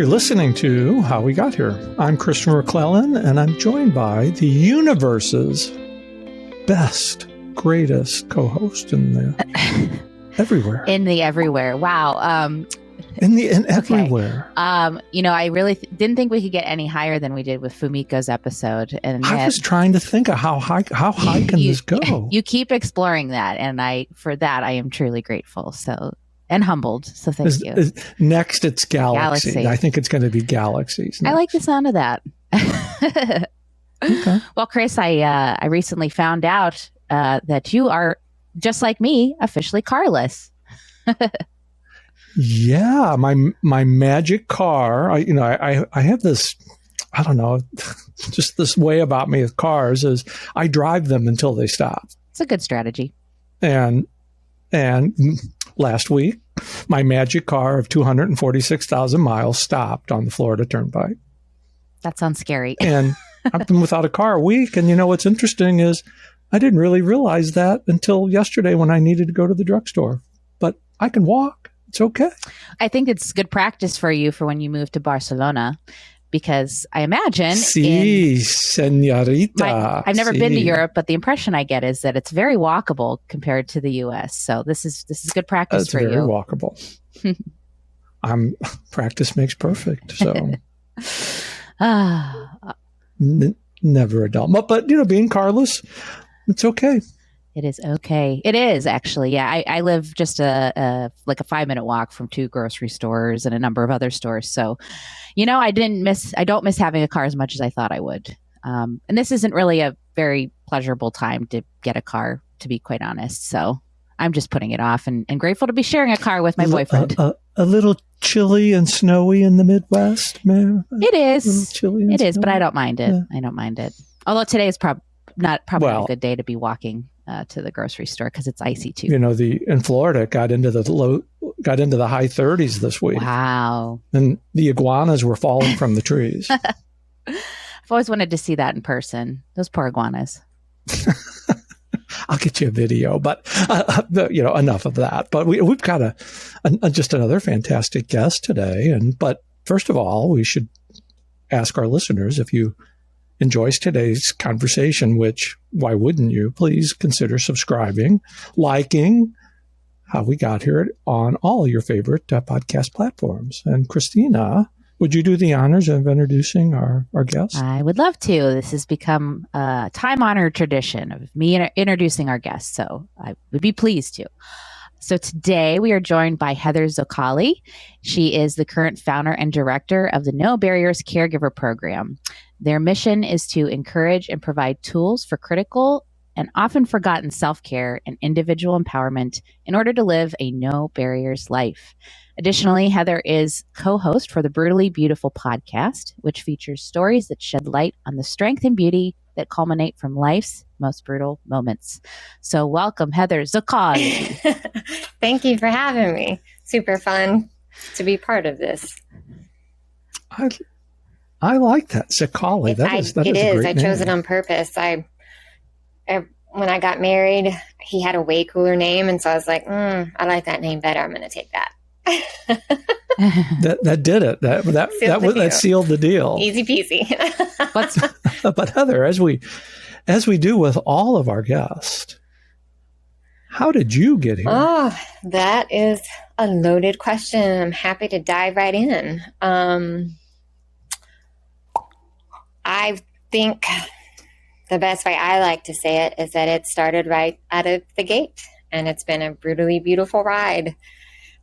You're listening to How We Got Here. I'm Christopher McClellan, and I'm joined by the universe's best, greatest co-host in the everywhere. In the everywhere. Wow. In everywhere. I really didn't think we could get any higher than we did with Fumiko's episode. And I was trying to think of how high can this go? You keep exploring that, and I am truly grateful. And humbled. So thank you. Next, it's Galaxy. I think it's going to be Galaxies. Next. I like the sound of that. Okay. Well, Chris, I recently found out that you are, just like me, officially carless. Yeah, my magic car. I have this, I don't know, just this way about me with cars is I drive them until they stop. It's a good strategy. And last week, my magic car of 246,000 miles stopped on the Florida Turnpike. That sounds scary. And I've been without a car a week. And what's interesting is I didn't really realize that until yesterday when I needed to go to the drugstore. But I can walk. It's okay. I think it's good practice for you for when you move to Barcelona. Because I imagine, señorita. I've never been to Europe, but the impression I get is that it's very walkable compared to the U.S. So this is good practice for you. It's very walkable. Practice makes perfect. So never a dull. But being carless, it's okay. It is okay. It is actually. Yeah, I live just a 5-minute walk from 2 grocery stores and a number of other stores. So, I don't miss having a car as much as I thought I would. And this isn't really a very pleasurable time to get a car, to be quite honest. So I'm just putting it off and grateful to be sharing a car with my boyfriend. A little chilly and snowy in the Midwest, man. It is. It is, but I don't mind it. Yeah. I don't mind it. Although today is probably not a good day to be walking to the grocery store because it's icy too. In Florida, it got into the high 30s this week. Wow! And the iguanas were falling from the trees. I've always wanted to see that in person. Those poor iguanas. I'll get you a video, but enough of that. But we've got just another fantastic guest today. But first of all, we should ask our listeners if you enjoys today's conversation, which why wouldn't you? Please consider subscribing, liking How We Got Here on all your favorite podcast platforms. And Christina, would you do the honors of introducing our guest? I would love to. This has become a time-honored tradition of me introducing our guest, so I would be pleased to. So today we are joined by Heather Zoccali. She is the current founder and director of the No Barriers Caregiver Program. Their mission is to encourage and provide tools for critical and often forgotten self-care and individual empowerment in order to live a no barriers life. Additionally, Heather is co-host for the Brutally Beautiful podcast, which features stories that shed light on the strength and beauty that culminate from life's most brutal moments. So welcome, Heather Zoccali. Thank you for having me. Super fun to be part of this. I like that. Zoccali. It is a great name. I chose it on purpose. When I got married, he had a way cooler name. And so I was like, I like that name better. I'm going to take that. that did it. That sealed the deal. Easy peasy. But Heather, as we do with all of our guests, how did you get here? Oh, that is a loaded question. I'm happy to dive right in. I think the best way I like to say it is that it started right out of the gate, and it's been a brutally beautiful ride.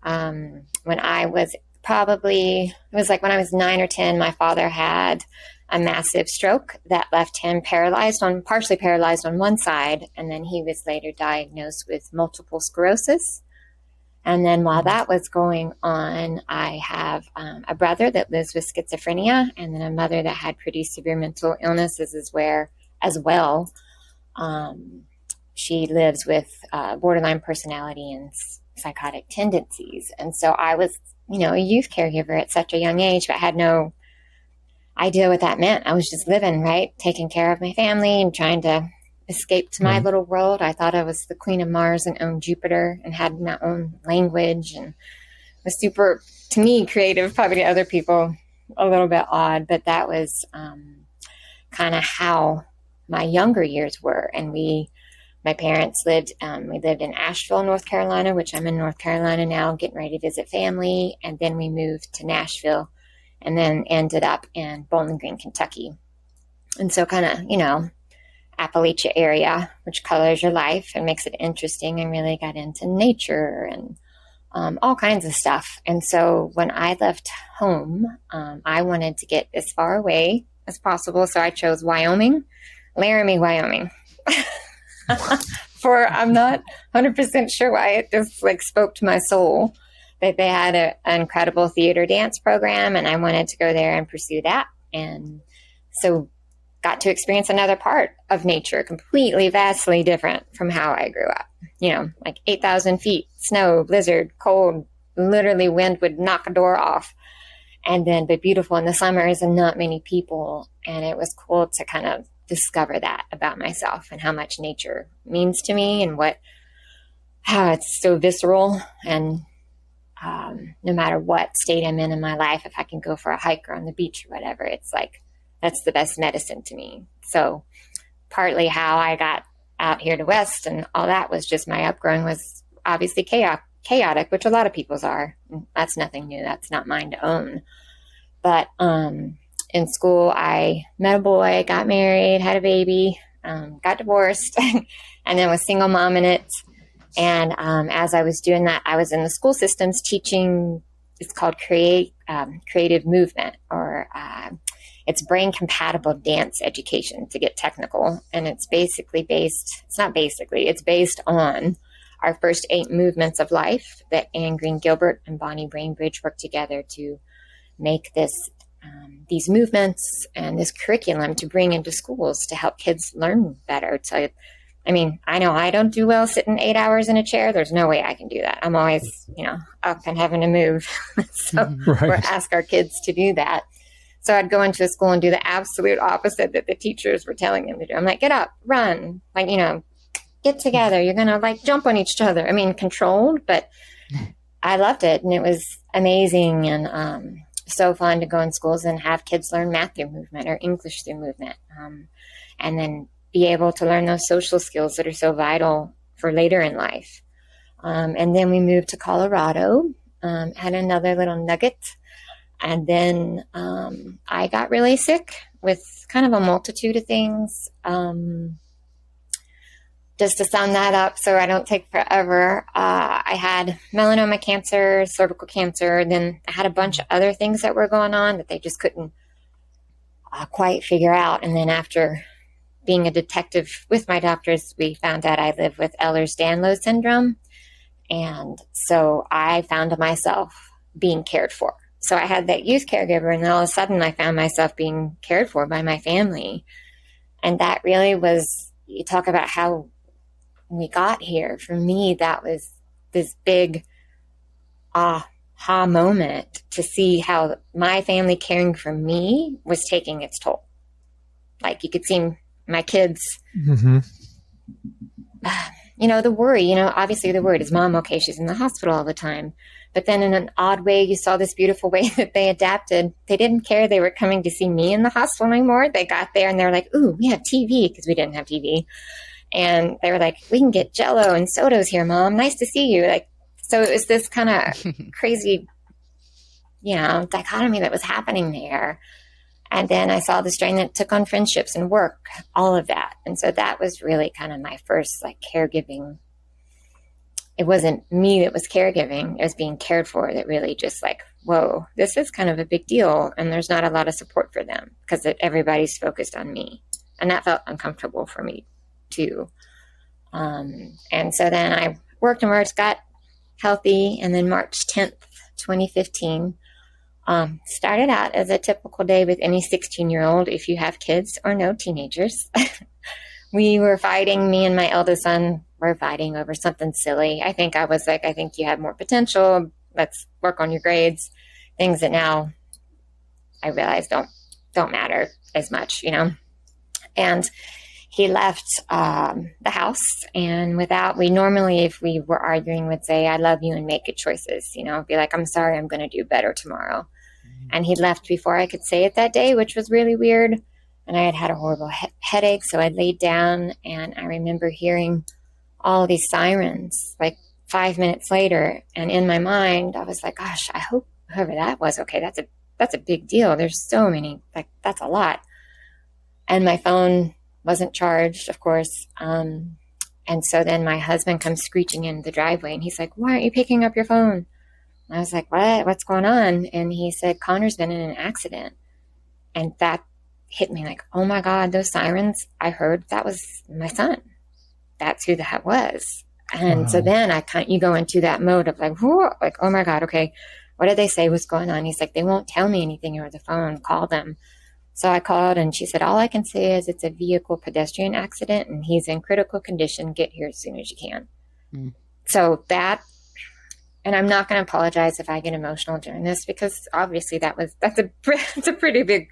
When I was when I was 9 or 10, my father had a massive stroke that left him partially paralyzed on one side, and then he was later diagnosed with multiple sclerosis. And then while that was going on, I have a brother that lives with schizophrenia, and then a mother that had pretty severe mental illnesses as well. She lives with borderline personality and psychotic tendencies. And so I was, a youth caregiver at such a young age, but had no idea what that meant. I was just living, right? Taking care of my family and trying to escape to my little world. I thought I was the queen of Mars and owned Jupiter and had my own language and was super, to me, creative, probably to other people, a little bit odd, but that was kind of how my younger years were. And my parents lived, we lived in Asheville, North Carolina, which I'm in North Carolina now, getting ready to visit family. And then we moved to Nashville and then ended up in Bowling Green, Kentucky. And so kind of, Appalachia area, which colors your life and makes it interesting, and really got into nature and all kinds of stuff. And so when I left home, I wanted to get as far away as possible. So I chose Wyoming, Laramie, Wyoming. I'm not 100% sure why. It just spoke to my soul that they had an incredible theater dance program, and I wanted to go there and pursue that. And so got to experience another part of nature, completely, vastly different from how I grew up. 8,000 feet, snow, blizzard, cold, literally wind would knock a door off. And then, but beautiful in the summers and not many people. And it was cool to kind of discover that about myself and how much nature means to me, and how it's so visceral. And no matter what state I'm in my life, if I can go for a hike or on the beach or whatever, it's that's the best medicine to me. So partly how I got out here to West and all that was just my upbringing was obviously chaotic, which a lot of people's are. That's nothing new. That's not mine to own. But in school, I met a boy, got married, had a baby, got divorced, and then was single mom in it. And as I was doing that, I was in the school systems teaching, it's called creative movement, or it's brain compatible dance education, to get technical. And it's based on our first 8 movements of life that Anne Green Gilbert and Bonnie Brainbridge worked together to make these movements and this curriculum to bring into schools to help kids learn better. I know I don't do well sitting 8 hours in a chair. There's no way I can do that. I'm always, up and having to move. Or ask our kids to do that. So I'd go into a school and do the absolute opposite that the teachers were telling them to do. I'm like, get up, run, get together. You're going to jump on each other. Controlled, but I loved it. And it was amazing and so fun to go in schools and have kids learn math through movement or English through movement. And then be able to learn those social skills that are so vital for later in life. And then we moved to Colorado, had another little nugget. And then I got really sick with kind of a multitude of things. Just to sum that up so I don't take forever, I had melanoma cancer, cervical cancer. Then I had a bunch of other things that were going on that they just couldn't quite figure out. And then after being a detective with my doctors, we found out I live with Ehlers-Danlos syndrome. And so I found myself being cared for. So I had that youth caregiver, and then all of a sudden I found myself being cared for by my family. And that really was, you talk about how we got here. For me, that was this big aha moment to see how my family caring for me was taking its toll. You could see my kids, the worry, obviously the worry, is mom okay? She's in the hospital all the time. But then in an odd way, you saw this beautiful way that they adapted. They didn't care they were coming to see me in the hospital anymore. They got there and they were like, ooh, we have TV, because we didn't have TV. And they were like, we can get Jell-O and sodas here, Mom. Nice to see you. So it was this kind of crazy, dichotomy that was happening there. And then I saw the strain that it took on friendships and work, all of that. And so that was really kind of my first caregiving. It wasn't me that was caregiving. It was being cared for that really just whoa, this is kind of a big deal. And there's not a lot of support for them because everybody's focused on me. And that felt uncomfortable for me too. And so then I worked, got healthy. And then March 10th, 2015, started out as a typical day with any 16-year-old, if you have kids or no teenagers. We were fighting, me and my eldest son were fighting over something silly. I think I was I think you have more potential. Let's work on your grades. Things that now I realize don't matter as much, And he left the house, and we normally, if we were arguing, would say, I love you and make good choices, be like, I'm sorry, I'm going to do better tomorrow. And he left before I could say it that day, which was really weird. And I had had a horrible headache. So I laid down, and I remember hearing all of these sirens like 5 minutes later. And in my mind, I was like, gosh, I hope whoever that was, okay, that's a big deal. There's so many, like, that's a lot. And my phone wasn't charged, of course. And so then my husband comes screeching in the driveway, and he's like, why aren't you picking up your phone? And I was like, what's going on? And he said, Connor's been in an accident. And that hit me like, oh my God, those sirens I heard, that was my son. That's who that was. And so then you go into that mode of like, whoo, like, oh my God, okay, what did they say was going on? He's like, they won't tell me anything over the phone, call them. So I called, and she said, all I can say is it's a vehicle pedestrian accident, and he's in critical condition. Get here as soon as you can. So that, and I'm not going to apologize if I get emotional during this, because obviously that's a pretty big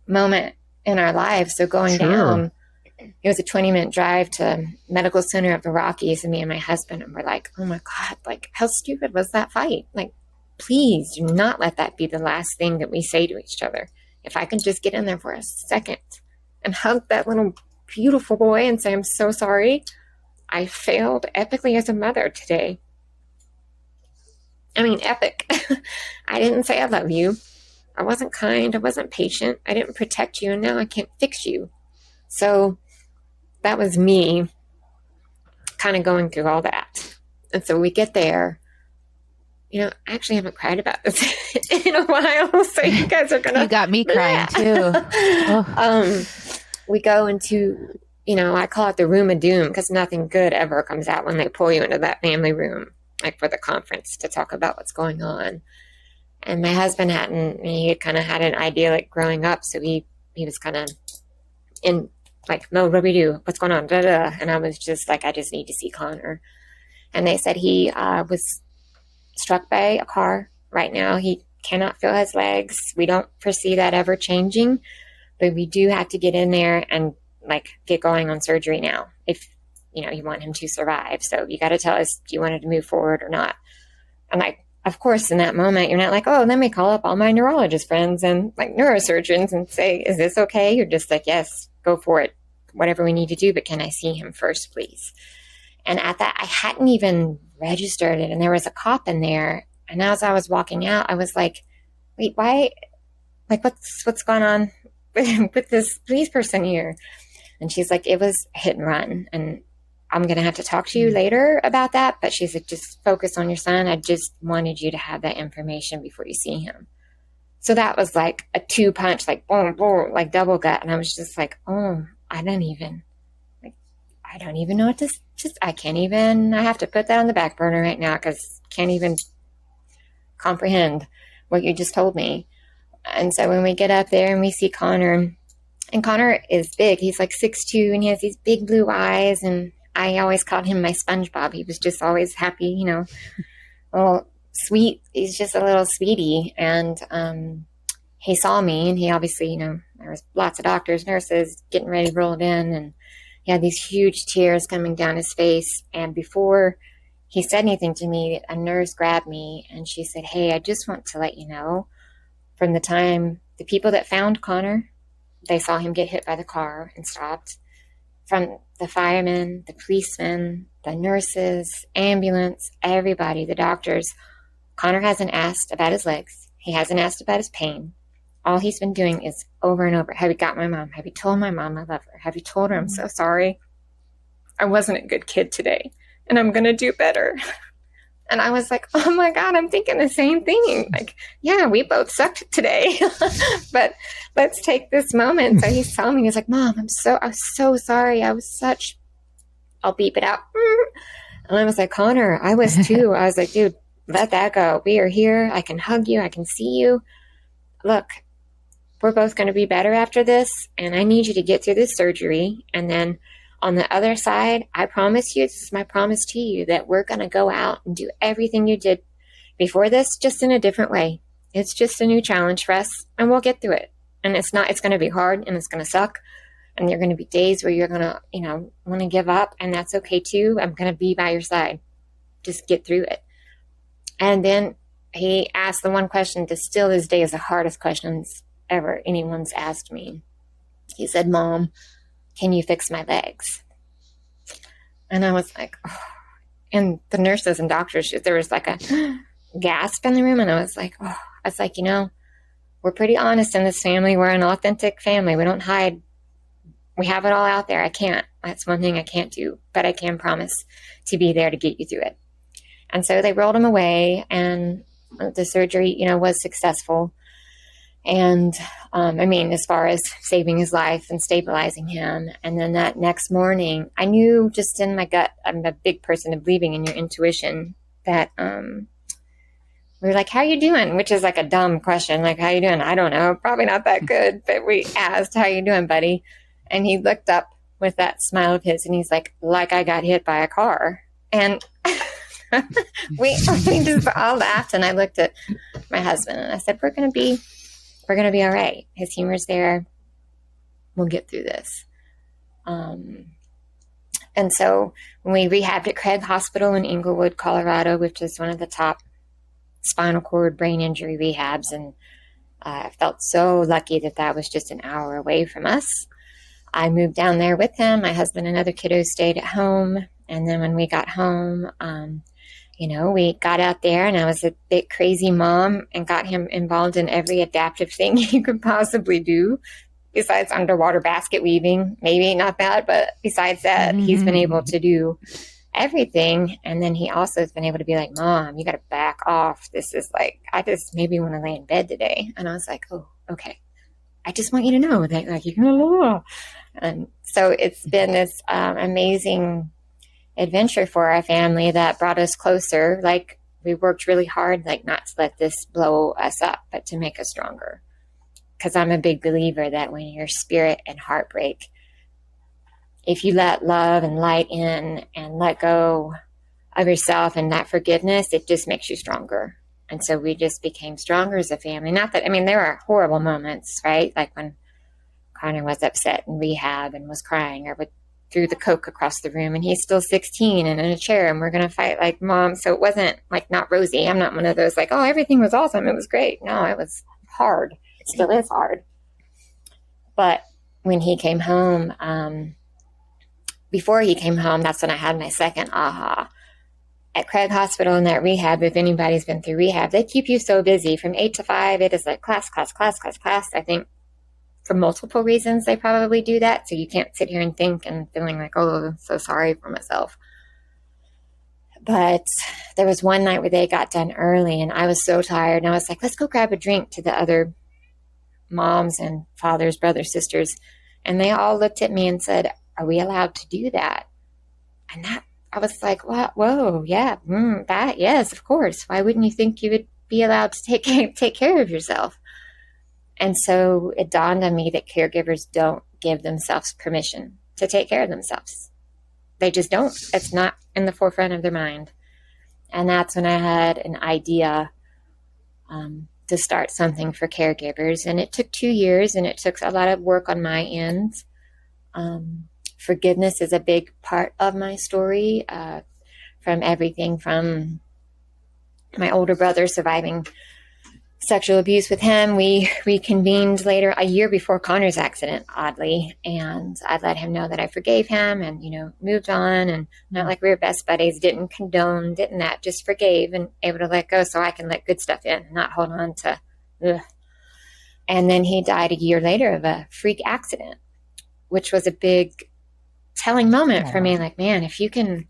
moment in our lives. So going down, it was a 20-minute drive to Medical Center of the Rockies, and me and my husband, and we're like, oh my God, like, how stupid was that fight? Like, please do not let that be the last thing that we say to each other. If I can just get in there for a second and hug that little beautiful boy and say, I'm so sorry. I failed epically as a mother today. I mean, epic. I didn't say I love you. I wasn't kind. I wasn't patient. I didn't protect you. And now I can't fix you. So that was me kind of going through all that. And so we get there. You know, I actually haven't cried about this in a while. So you guys are going to... You got me crying too. Oh. We go into, you know, I call it the room of doom, because nothing good ever comes out when they pull you into that family room, like for the conference to talk about what's going on. And my husband he had kind of had an idea like growing up. So he was kind of in like, no, what do we do? What's going on? Da, da. And I was just like, I just need to see Connor. And they said he was struck by a car right now. He cannot feel his legs. We don't foresee that ever changing, but we do have to get in there and like get going on surgery now if, you know, you want him to survive. So you got to tell us, do you want him to move forward or not? I'm like, of course, in that moment, you're not like, oh, let me call up all my neurologist friends and like neurosurgeons and say, is this okay? You're just like, yes, go for it. Whatever we need to do, but can I see him first, please? And at that, I hadn't even registered it. And there was a cop in there. And as I was walking out, I was like, wait, why? Like, what's going on with this police person here? And she's like, it was a hit and run. And I'm going to have to talk to you later about that. But she's like, just focus on your son. I just wanted you to have that information before you see him. So that was like a 2-punch, like boom, boom, like double gut. And I was just like, oh, I don't even know what to I have to put that on the back burner right now because can't even comprehend what you just told me. And so when we get up there and we see Connor, and Connor is big, he's like 6'2", and he has these big blue eyes, and I always called him my SpongeBob. He was just always happy, you know, a little sweet. He's just a little sweetie. And he saw me, and he obviously, you know, there was lots of doctors, nurses getting ready to roll it in, and he had these huge tears coming down his face. And before he said anything to me, a nurse grabbed me, and she said, hey, I just want to let you know, from the time the people that found Connor, they saw him get hit by the car and stopped. From the firemen, the policemen, the nurses, ambulance, everybody, the doctors, Connor hasn't asked about his legs. He hasn't asked about his pain. All he's been doing is over and over. Have you got my mom? Have you told my mom I love her? Have you told her I'm so sorry? I wasn't a good kid today, and I'm going to do better. And I was like, oh my God, I'm thinking the same thing. Like, yeah, we both sucked today, but let's take this moment. So he's telling me, he's like, Mom, I was so sorry. I'll beep it out. And I was like, Connor, I was too. I was like, dude, let that go. We are here. I can hug you. I can see you. Look, we're both going to be better after this. And I need you to get through this surgery. And then on the other side, I promise you, this is my promise to you, that we're going to go out and do everything you did before this, just in a different way. It's just a new challenge for us, and we'll get through it. And it's going to be hard, and it's going to suck. And there are going to be days where you're going to, you know, want to give up, and that's okay too. I'm going to be by your side. Just get through it. And then he asked the one question that still this day is the hardest questions ever anyone's asked me. He said, Mom, can you fix my legs? And I was like, oh. And the nurses and doctors, there was like a gasp in the room. And I was like, oh, I was like, we're pretty honest in this family. We're an authentic family. We don't hide. We have it all out there. I can't. That's one thing I can't do, but I can promise to be there to get you through it. And so they rolled him away, and the surgery, was successful. And as far as saving his life and stabilizing him. And then that next morning, I knew just in my gut, I'm a big person of believing in your intuition, that we were like, how you doing? Which is like a dumb question. Like, how you doing? I don't know. Probably not that good. But we asked, how you doing, buddy? And he looked up with that smile of his, and he's like I got hit by a car. And we just all laughed. And I looked at my husband and I said, we're going to be all right. His humor's there. We'll get through this. And so when we rehabbed at Craig Hospital in Inglewood, Colorado, which is one of the top spinal cord brain injury rehabs, and I felt so lucky that was just an hour away from us. I moved down there with him. My husband and other kiddos stayed at home. And then when we got home, we got out there, and I was a bit crazy mom and got him involved in every adaptive thing you could possibly do, besides underwater basket weaving. Maybe not that, but besides that, he's been able to do everything. And then he also has been able to be like, Mom, you got to back off. This is like, I just maybe want to lay in bed today. And I was like, oh, okay. I just want you to know that, like, you can. And so it's been this amazing adventure for our family that brought us closer. Like, we worked really hard, like, not to let this blow us up, but to make us stronger. Because I'm a big believer that when your spirit and heart break, if you let love and light in and let go of yourself and that forgiveness, it just makes you stronger. And so we just became stronger as a family. Not that, there are horrible moments, right? Like when Connor was upset in rehab and was crying, or threw the Coke across the room, and he's still 16 and in a chair, and we're going to fight like Mom. So it wasn't like not rosy. I'm not one of those like, oh, everything was awesome. It was great. No, it was hard. It still is hard. But when he came home, before he came home, that's when I had my second aha. At Craig Hospital in that rehab, if anybody's been through rehab, they keep you so busy from 8 to 5. It is like class. I think for multiple reasons they probably do that. So you can't sit here and think and feeling like, oh, I'm so sorry for myself. But there was one night where they got done early, and I was so tired. And I was like, let's go grab a drink to the other moms and fathers, brothers, sisters. And they all looked at me and said, are we allowed to do that? And that, I was like, what? Whoa, yeah, that, yes, of course. Why wouldn't you think you would be allowed to take care of yourself? And so it dawned on me that caregivers don't give themselves permission to take care of themselves. They just don't. It's not in the forefront of their mind. And that's when I had an idea to start something for caregivers. And it took 2 years, and it took a lot of work on my end. Forgiveness is a big part of my story, from everything from my older brother surviving sexual abuse with him. We reconvened later, a year before Connor's accident, oddly, and I let him know that I forgave him and, moved on, and not like we were best buddies, didn't condone, didn't that, just forgave and able to let go so I can let good stuff in, not hold on to, ugh. And then he died a year later of a freak accident, which was a big telling moment for me. Like, man, if you can,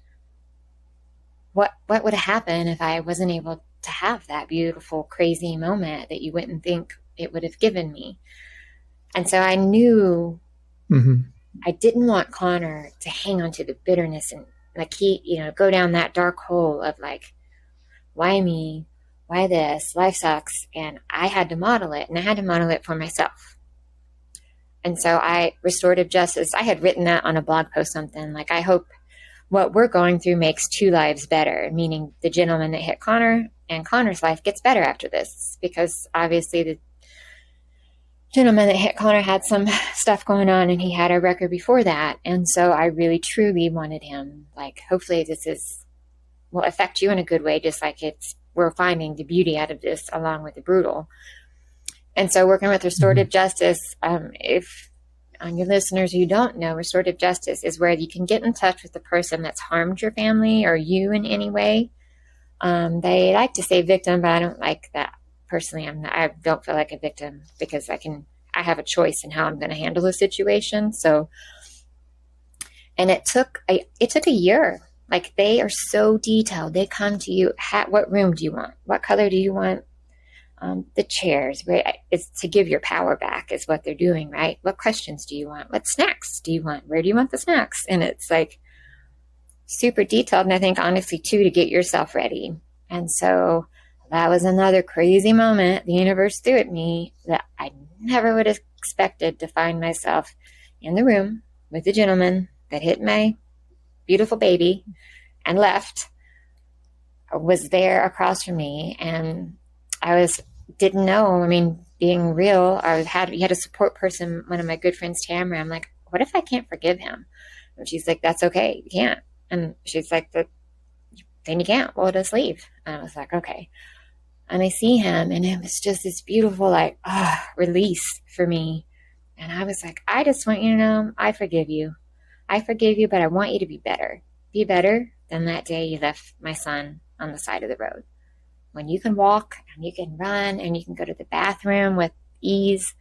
what would have happened if I wasn't able to have that beautiful, crazy moment that you wouldn't think it would have given me? And so I knew I didn't want Connor to hang on to the bitterness and like go down that dark hole of like, why me? Why this? Life sucks. And I had to model it, and I had to model it for myself. And so restorative justice, I had written that on a blog post, something like, I hope what we're going through makes 2 lives better, meaning the gentleman that hit Connor and Connor's life gets better after this, because obviously the gentleman that hit Connor had some stuff going on, and he had a record before that. And so I really, truly wanted him, like, hopefully this will affect you in a good way, just like it's we're finding the beauty out of this along with the brutal. And so working with restorative justice, if on your listeners who don't know, restorative justice is where you can get in touch with the person that's harmed your family or you in any way. They like to say victim, but I don't like that personally. I don't feel like a victim because I have a choice in how I'm going to handle the situation. So, and it took a year. Like, they are so detailed. They come to you. What room do you want? What color do you want? The chairs, right? It's to give your power back is what they're doing, right? What questions do you want? What snacks do you want? Where do you want the snacks? And it's like super detailed. And I think honestly too, to get yourself ready. And so that was another crazy moment the universe threw at me that I never would have expected, to find myself in the room with the gentleman that hit my beautiful baby and left, was there across from me. And I didn't know. I mean, being real, you had a support person, one of my good friends, Tamara. I'm like, what if I can't forgive him? And she's like, that's okay. You can't. And she's like, then you can't. Well, just leave. And I was like, okay. And I see him, and it was just this beautiful, release for me. And I was like, I just want you to know, I forgive you. I forgive you, but I want you to be better. Be better than that day you left my son on the side of the road. When you can walk and you can run and you can go to the bathroom with ease,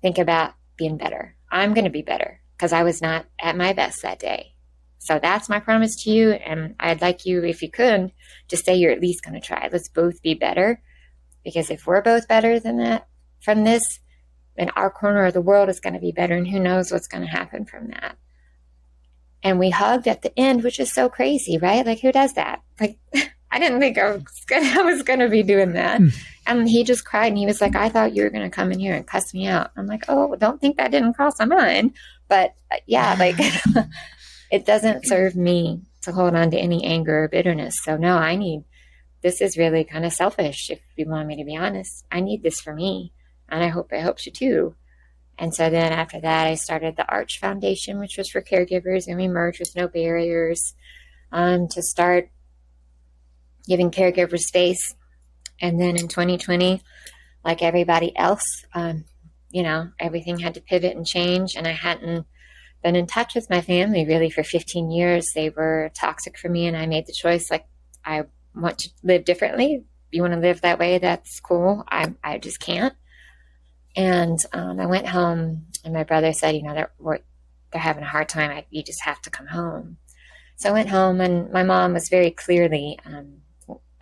think about being better. I'm going to be better because I was not at my best that day. So that's my promise to you. And I'd like you, if you could, to say you're at least going to try. Let's both be better. Because if we're both better than that from this, then our corner of the world is going to be better. And who knows what's going to happen from that. And we hugged at the end, which is so crazy, right? Like, who does that? Like, I didn't think I was going to be doing that. And he just cried, and he was like, I thought you were going to come in here and cuss me out. I'm like, oh, don't think that didn't cross my mind. But yeah, like it doesn't serve me to hold on to any anger or bitterness. So no, this is really kind of selfish. If you want me to be honest, I need this for me. And I hope it helps you too. And so then after that, I started the Arch Foundation, which was for caregivers, and we merged with No Barriers to start giving caregivers space. And then in 2020, like everybody else, everything had to pivot and change. And I hadn't been in touch with my family really for 15 years. They were toxic for me, and I made the choice, like, I want to live differently. If you want to live that way, that's cool. I just can't. And I went home, and my brother said, they're having a hard time. You just have to come home. So I went home, and my mom was very clearly,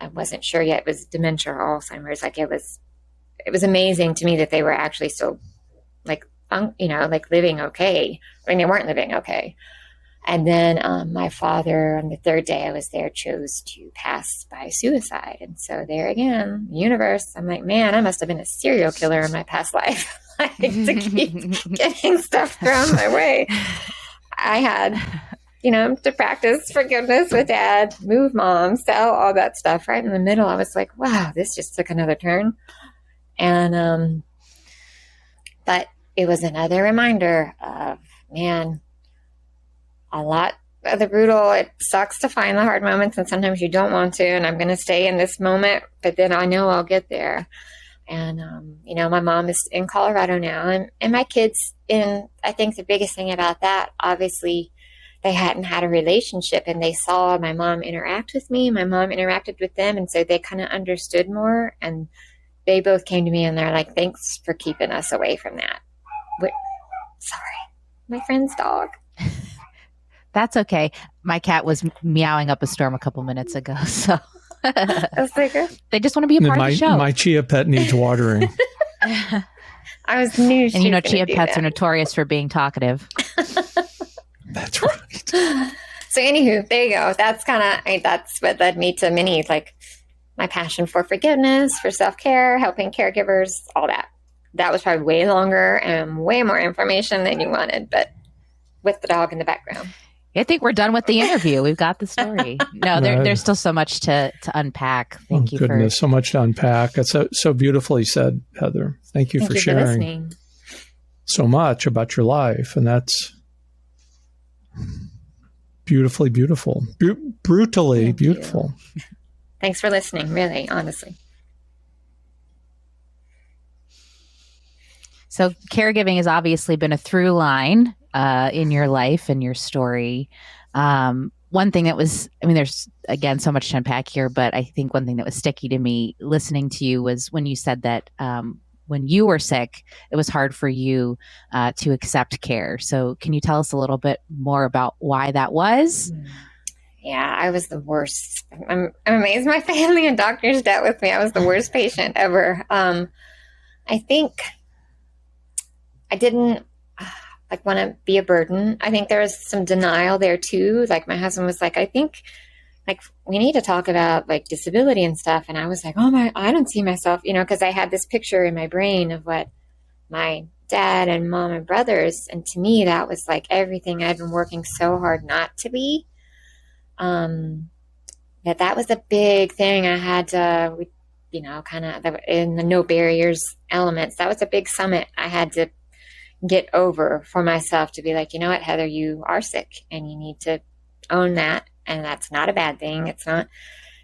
I wasn't sure yet, it was dementia or Alzheimer's. Like, it was amazing to me that they were actually so living okay. I mean, they weren't living okay. And then my father, on the third day I was there, chose to pass by suicide. And so there again, the universe, I'm like, man, I must have been a serial killer in my past life. Like, to keep getting stuff thrown my way. I had, to practice forgiveness with Dad, move Mom, sell all that stuff. Right in the middle, I was like, wow, this just took another turn. And, but it was another reminder of, man, a lot of the brutal, it sucks to find the hard moments, and sometimes you don't want to, and I'm going to stay in this moment, but then I know I'll get there. And, my mom is in Colorado now, and my kids, I think the biggest thing about that, obviously, they hadn't had a relationship, and they saw my mom interact with me, my mom interacted with them, and so they kind of understood more, and they both came to me, and they're like, thanks for keeping us away from that. Sorry, my friend's dog. That's okay. My cat was meowing up a storm a couple minutes ago, so they just want to be a part of the show. My chia pet needs watering. I was new. And chia pets are notorious for being talkative. That's right. So anywho, there you go. That's that's what led me to many, like, my passion for forgiveness, for self-care, helping caregivers, all that. That was probably way longer and way more information than you wanted, but with the dog in the background. I think we're done with the interview. We've got the story. No, there's still so much to unpack. Thank you goodness, so much to unpack. It's so beautifully said, Heather. Thank you for sharing so much about your life. And that's beautifully beautiful. Brutally beautiful. Thanks for listening, really, honestly. So caregiving has obviously been a through line in your life and your story. One thing that was, there's again so much to unpack here, but I think one thing that was sticky to me listening to you was when you said that when you were sick, it was hard for you to accept care. So can you tell us a little bit more about why that was? Yeah, I was the worst. I'm amazed my family and doctors dealt with me. I was the worst patient ever. I think I didn't want to be a burden. I think there was some denial there too. Like my husband was like, I think we need to talk about like disability and stuff. And I was like, I don't see myself, because I had this picture in my brain of what my dad and mom and brothers. And to me, that was like everything I'd been working so hard not to be. That was a big thing I had to, kind of in the No Barriers elements. That was a big summit I had to get over for myself to be like, you know what, Heather, you are sick and you need to own that. And that's not a bad thing. It's not,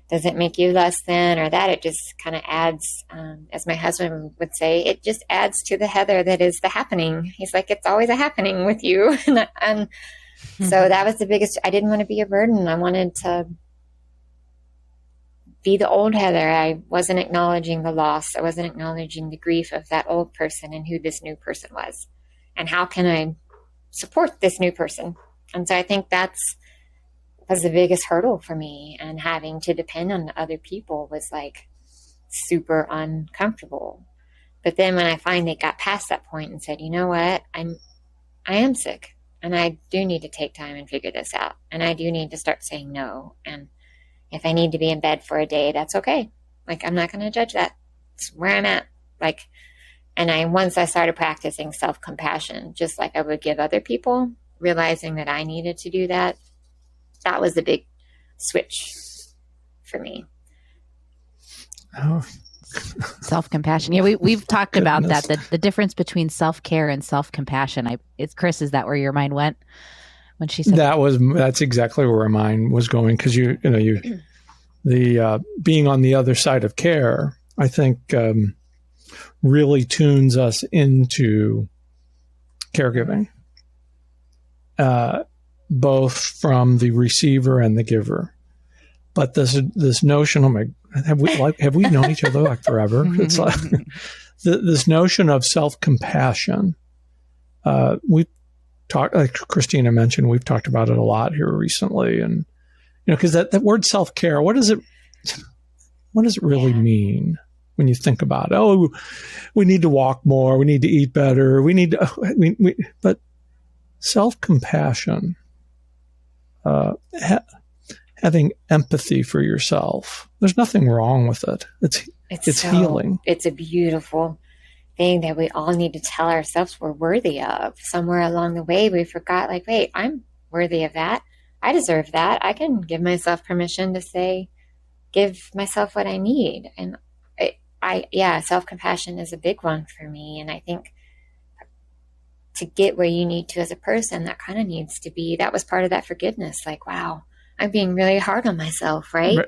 doesn't make you less than or that. It just kind of adds, as my husband would say, it just adds to the Heather that is the happening. He's like, it's always a happening with you. and so that was the biggest, I didn't want to be a burden. I wanted to be the old Heather. I wasn't acknowledging the loss. I wasn't acknowledging the grief of that old person and who this new person was. And how can I support this new person? And so I think that was the biggest hurdle for me. And having to depend on other people was like super uncomfortable. But then when I finally got past that point and said, you know what, I am sick and I do need to take time and figure this out. And I do need to start saying no. And if I need to be in bed for a day, that's okay. Like, I'm not going to judge that. It's where I'm at. And once I started practicing self-compassion, just like I would give other people, realizing that I needed to do that, that was the big switch for me. Oh. Self-compassion. Yeah, we've talked about that, the difference between self-care and self-compassion. Chris, is that where your mind went when she said that's exactly where mine was going? Because the being on the other side of care, I think, really tunes us into caregiving, both from the receiver and the giver. But this notion, have we known each other like forever? It's like this notion of self-compassion. We've talked, like Christina mentioned, we've talked about it a lot here recently, and because that word self-care, what does it really mean? When you think about it, we need to walk more, we need to eat better, we need to, but self-compassion, having empathy for yourself, there's nothing wrong with it. It's healing. It's a beautiful thing that we all need to tell ourselves we're worthy of. Somewhere along the way, we forgot, like, wait, I'm worthy of that. I deserve that. I can give myself permission to say, give myself what I need. And self-compassion is a big one for me. And I think to get where you need to as a person, that kind of needs to be, that was part of that forgiveness. Like, wow, I'm being really hard on myself, right?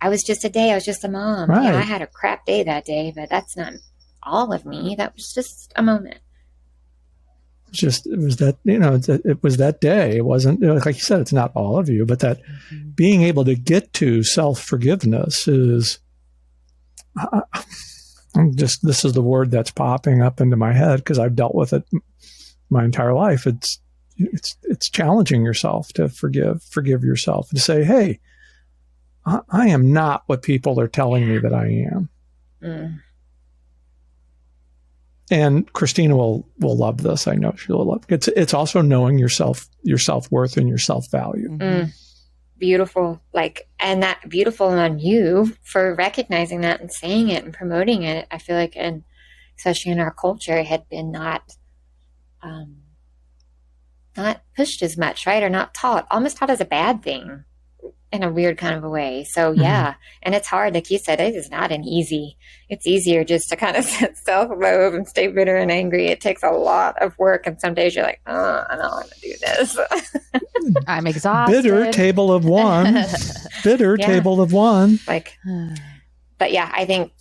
I was just a mom. Right. Yeah, I had a crap day that day, but that's not all of me. That was just a moment. It was that day. It wasn't, like you said, it's not all of you, but that being able to get to self-forgiveness is, this is the word that's popping up into my head because I've dealt with it my entire life. It's challenging yourself to forgive yourself, and to say, hey, I am not what people are telling me that I am. Mm. And Christina will love this. I know she will love it. It's also knowing your self-worth and your self-value. Mm. Beautiful. And that beautiful on you for recognizing that and saying it and promoting it. I feel like, and especially in our culture, it had been not pushed as much, right? Or not taught, almost taught as a bad thing. in a weird kind of a way. So yeah. And it's hard. Like you said, it is not it's easier just to kind of self-loathe and stay bitter and angry. It takes a lot of work. And some days you're like, oh, I don't want to do this. I'm exhausted. Bitter table of one. Bitter table of one. Like, but yeah, I think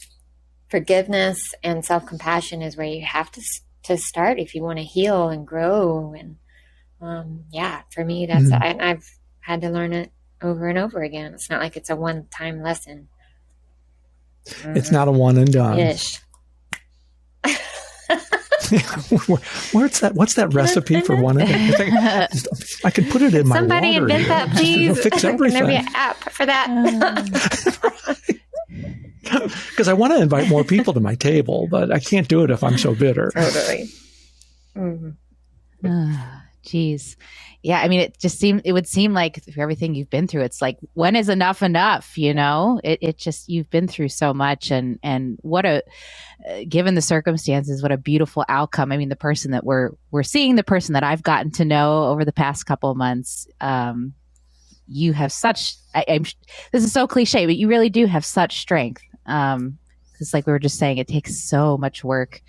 forgiveness and self-compassion is where you have to start if you want to heal and grow. And for me, that's I've had to learn it over and over again. It's not like it's a one-time lesson. It's not a one and done. Ish. What's that recipe for one and done? I could put it in my water. Somebody invent that, please. Fix everything. Can there be an app for that? Because I want to invite more people to my table, but I can't do it if I'm so bitter. Totally. Geez. Yeah. I mean, it would seem like for everything you've been through, it's like, when is enough enough? You know, it just, you've been through so much, and given the circumstances, what a beautiful outcome. I mean, the person that we're seeing, the person that I've gotten to know over the past couple of months, you have such, this is so cliche, but you really do have such strength. It's like we were just saying, it takes so much work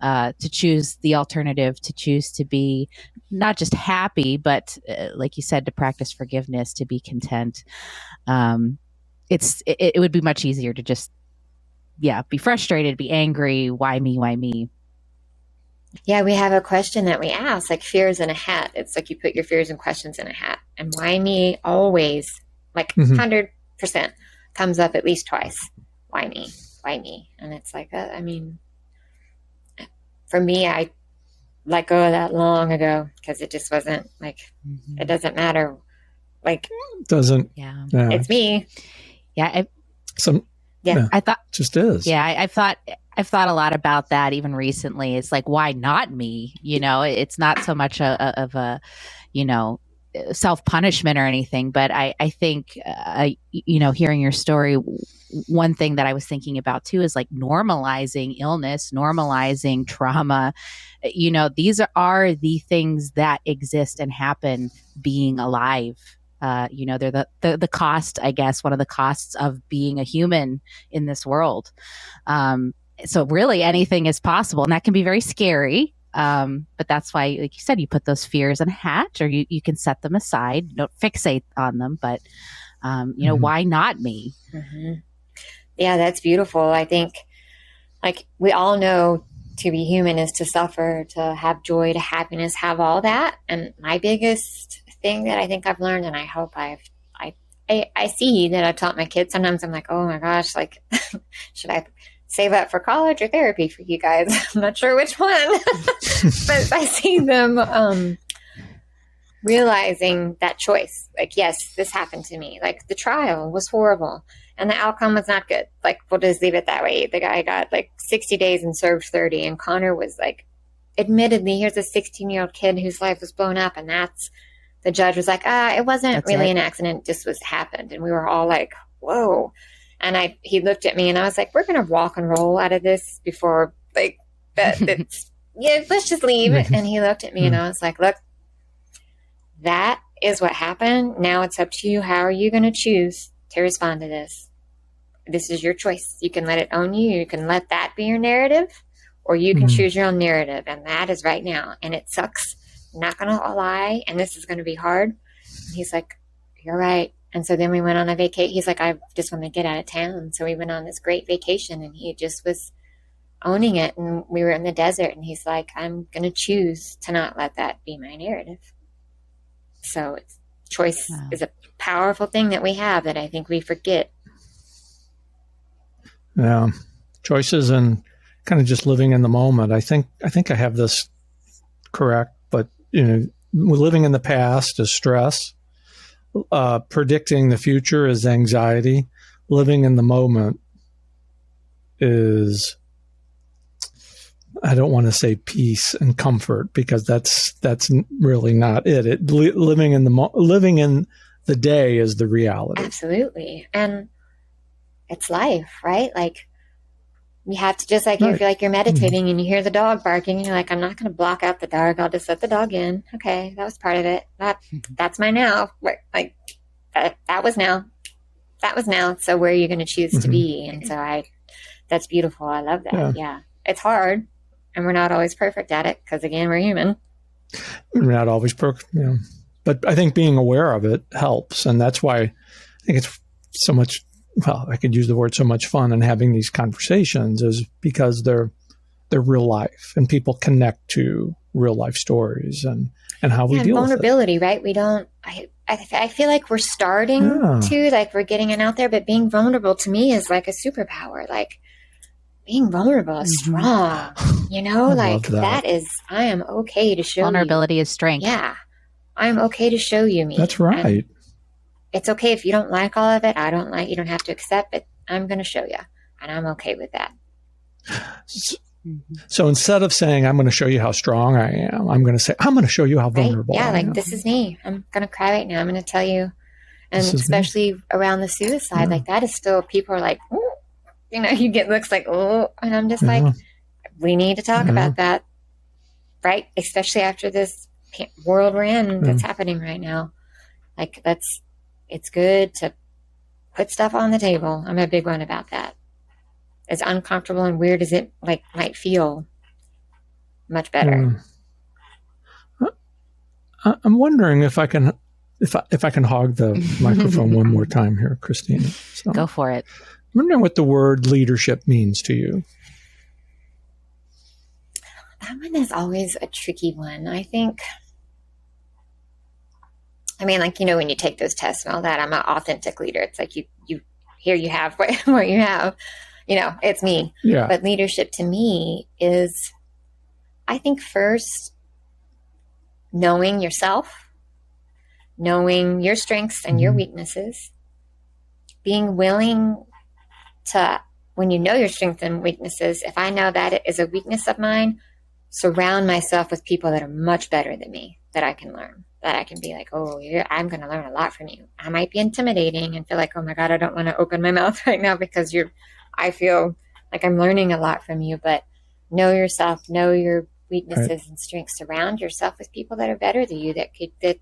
to choose the alternative, to choose to be not just happy, but like you said, to practice forgiveness, to be content. It would be much easier to just, be frustrated, be angry. Why me? Why me? Yeah, we have a question that we ask, like fears in a hat. It's like you put your fears and questions in a hat. And why me always, like 100% comes up at least twice. Why me? Why me? And it's like, for me, I let go of that long ago because it just wasn't like, it doesn't matter. Like, it's me. Yeah. Yeah. I thought just is. Yeah. I've thought a lot about that even recently. It's like, why not me? You know, it's not so much of a, self-punishment or anything, but I think, hearing your story, one thing that I was thinking about too is like normalizing illness, normalizing trauma. These are the things that exist and happen being alive. They're the cost, I guess, one of the costs of being a human in this world. So really anything is possible, and that can be very scary. But that's why, like you said, you put those fears in a hat, or you can set them aside, don't fixate on them, but, why not me? Yeah, that's beautiful. I think like we all know to be human is to suffer, to have joy, to happiness, have all that. And my biggest thing that I think I've learned, and I hope I see that I've taught my kids, sometimes I'm like, oh my gosh, like, should I save up for college or therapy for you guys? I'm not sure which one, but I see them realizing that choice. Like, yes, this happened to me. Like, the trial was horrible and the outcome was not good. Like, we'll just leave it that way. The guy got like 60 days and served 30, and Connor was like, admittedly, here's a 16-year-old kid whose life was blown up, and the judge was like, it wasn't really an accident, just happened. And we were all like, whoa. And he looked at me and I was like, we're going to walk and roll out of this before like let's just leave. And he looked at me and I was like, look, that is what happened. Now it's up to you. How are you going to choose to respond to this? This is your choice. You can let it own you. You can let that be your narrative, or you can choose your own narrative. And that is right now. And it sucks. I'm not going to lie. And this is going to be hard. And he's like, you're right. And so then we went on a vacation. He's like, I just want to get out of town. So we went on this great vacation, and he just was owning it. And we were in the desert, and he's like, I'm going to choose to not let that be my narrative. So choice is a powerful thing that we have that I think we forget. Yeah. Choices and kind of just living in the moment. I think I have this correct, but living in the past is stress. Predicting the future is anxiety. Living in the moment is, I don't want to say peace and comfort, because that's really not it. Living in the day is the reality. Absolutely. And it's life, right? Like, you have to, just like you feel like you're meditating and you hear the dog barking, and you're like, I'm not going to block out the dog. I'll just let the dog in. Okay, that was part of it. That's my now. Like, that was now. So where are you going to choose to be? And so that's beautiful. I love that. Yeah. It's hard, and we're not always perfect at it because, again, we're human. We're not always perfect. Yeah. But I think being aware of it helps. And that's why I think it's so much, well, I could use the word so much fun in having these conversations, is because they're real life and people connect to real life stories and how we deal with it. Vulnerability, right? We don't, I feel like we're starting to, like, we're getting it out there, but being vulnerable to me is like a superpower. Like, being vulnerable is strong, you know, like that is, I am okay to show vulnerability is strength. Yeah. I'm okay to show you me. That's right. And it's okay if you don't like all of it. You don't have to accept it. I'm going to show you, and I'm okay with that. So instead of saying, I'm going to show you how strong I am, I'm going to say, I'm going to show you how vulnerable I am. This is me. I'm going to cry right now. I'm going to tell you. And especially around the suicide, like that is still, people are like, ooh, you know, you get looks like, oh, and I'm just like, we need to talk about that, right? Especially after this world we're in that's happening right now. Like, it's good to put stuff on the table. I'm a big one about that. As uncomfortable and weird as it might feel, much better. I'm wondering if I can hog the microphone one more time here, Christina. So, go for it. I'm wondering what the word leadership means to you. That one is always a tricky one. I think, I mean, like, you know, when you take those tests and all that, I'm an authentic leader. It's like you have what you have. You know, it's me. Yeah. But leadership to me is, I think, first, knowing yourself, knowing your strengths and your weaknesses, being willing to, when you know your strengths and weaknesses, if I know that it is a weakness of mine, surround myself with people that are much better than me, that I can learn, that I can be like, oh, I'm going to learn a lot from you. I might be intimidating and feel like, oh my God, I don't want to open my mouth right now because I feel like I'm learning a lot from you. But know yourself, know your weaknesses and strengths. Surround yourself with people that are better than you, that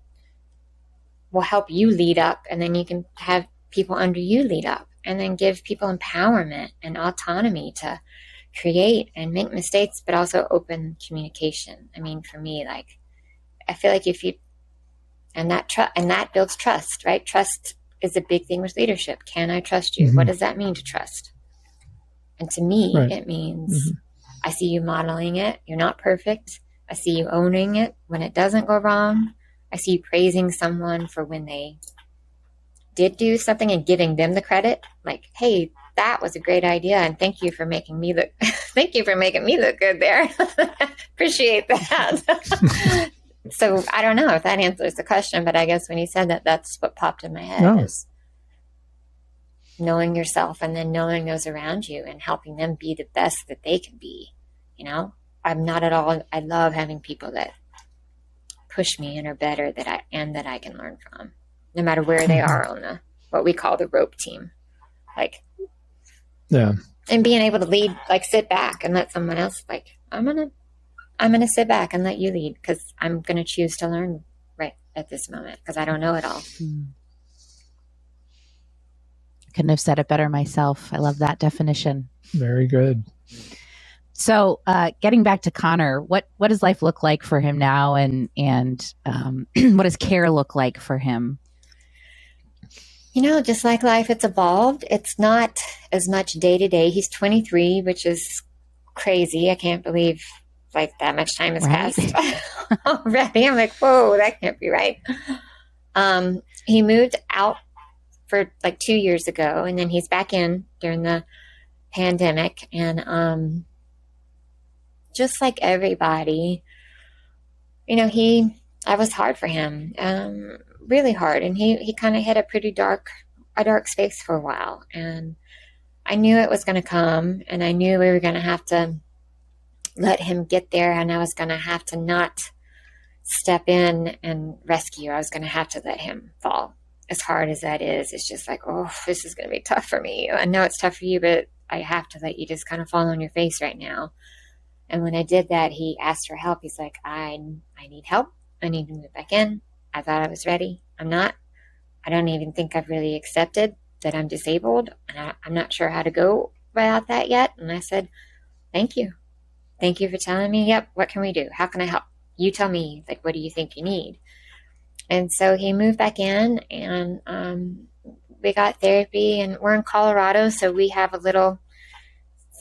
will help you lead up, and then you can have people under you lead up, and then give people empowerment and autonomy to create and make mistakes, but also open communication. I mean, for me, like, I feel like that builds trust, right? Trust is a big thing with leadership. Can I trust you? What does that mean to trust? And to me, it means I see you modeling it. You're not perfect. I see you owning it when it doesn't go wrong. I see you praising someone for when they did do something and giving them the credit. Like, hey, that was a great idea, and thank you for making me look good there. Appreciate that. So I don't know if that answers the question, but I guess when you said that, that's what popped in my head is knowing yourself, and then knowing those around you and helping them be the best that they can be. You know, I'm not at all, I love having people that push me and are better that I can learn from, no matter where they are on what we call the rope team. Like, and being able to lead, like, sit back and let someone else, like, I'm going to sit back and let you lead, because I'm going to choose to learn right at this moment, because I don't know it all. Couldn't have said it better myself. I love that definition. Very good. So getting back to Connor, what does life look like for him now? And what does care look like for him? You know, just like life, it's evolved. It's not as much day to day. He's 23, which is crazy. I can't believe like that much time has passed already. I'm like, whoa, that can't be right. He moved out for like 2 years ago, and then he's back in during the pandemic. And just like everybody, you know, I was hard for him, really hard. And he kind of hit a pretty dark space for a while. And I knew it was going to come, and I knew we were going to have to let him get there. And I was going to have to not step in and rescue. I was going to have to let him fall. As hard as that is, it's just like, oh, this is going to be tough for me. I know it's tough for you, but I have to let you just kind of fall on your face right now. And when I did that, he asked for help. He's like, I need help. I need to move back in. I thought I was ready. I'm not. I don't even think I've really accepted that I'm disabled. And I'm not sure how to go about that yet. And I said, thank you. Thank you for telling me. Yep. What can we do? How can I help? You tell me, like, what do you think you need? And so he moved back in, and we got therapy, and we're in Colorado. So we have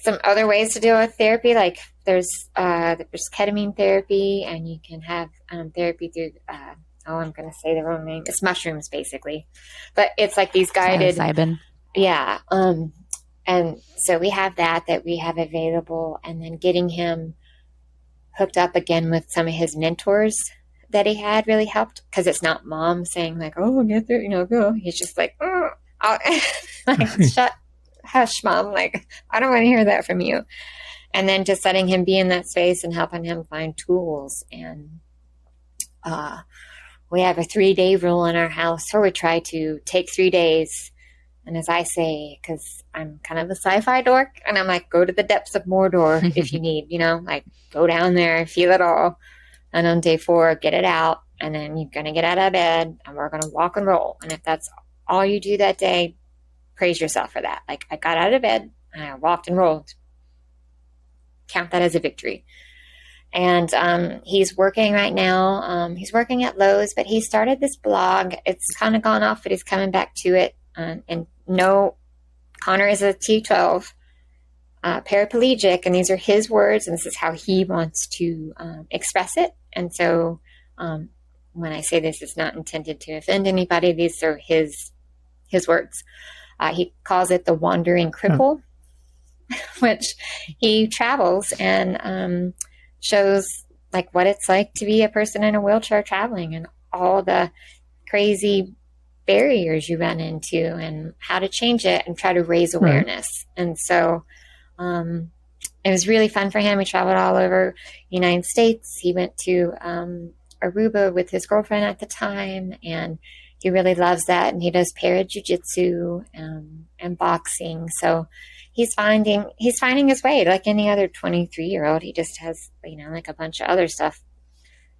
some other ways to deal with therapy. Like there's ketamine therapy, and you can have therapy through, I'm going to say the wrong name. It's mushrooms basically, but it's like these guided. Psilocybin. Yeah. And so we have that we have available, and then getting him hooked up again with some of his mentors that he had really helped, because it's not mom saying like, oh, get there, go. He's just like, oh, like, hush, mom. Like, I don't want to hear that from you. And then just letting him be in that space and helping him find tools. And we have a 3-day rule in our house, or we try to take 3 days. And as I say, because I'm kind of a sci-fi dork, and I'm like, go to the depths of Mordor if you need, like go down there, feel it all. And on day 4, get it out. And then you're going to get out of bed, and we're going to walk and roll. And if that's all you do that day, praise yourself for that. Like, I got out of bed and I walked and rolled. Count that as a victory. And he's working right now. He's working at Lowe's, but he started this blog. It's kind of gone off, but he's coming back to it. And no, Connor is a T12 paraplegic, and these are his words, and this is how he wants to express it. And so when I say this, it's not intended to offend anybody. These are his words. He calls it the wandering cripple, which he travels and shows like what it's like to be a person in a wheelchair traveling, and all the crazy barriers you run into, and how to change it and try to raise awareness. Right. And so it was really fun for him. He traveled all over the United States. He went to Aruba with his girlfriend at the time, and he really loves that. And he does para jiu-jitsu and boxing. So he's finding his way like any other 23-year-old. He just has, like a bunch of other stuff.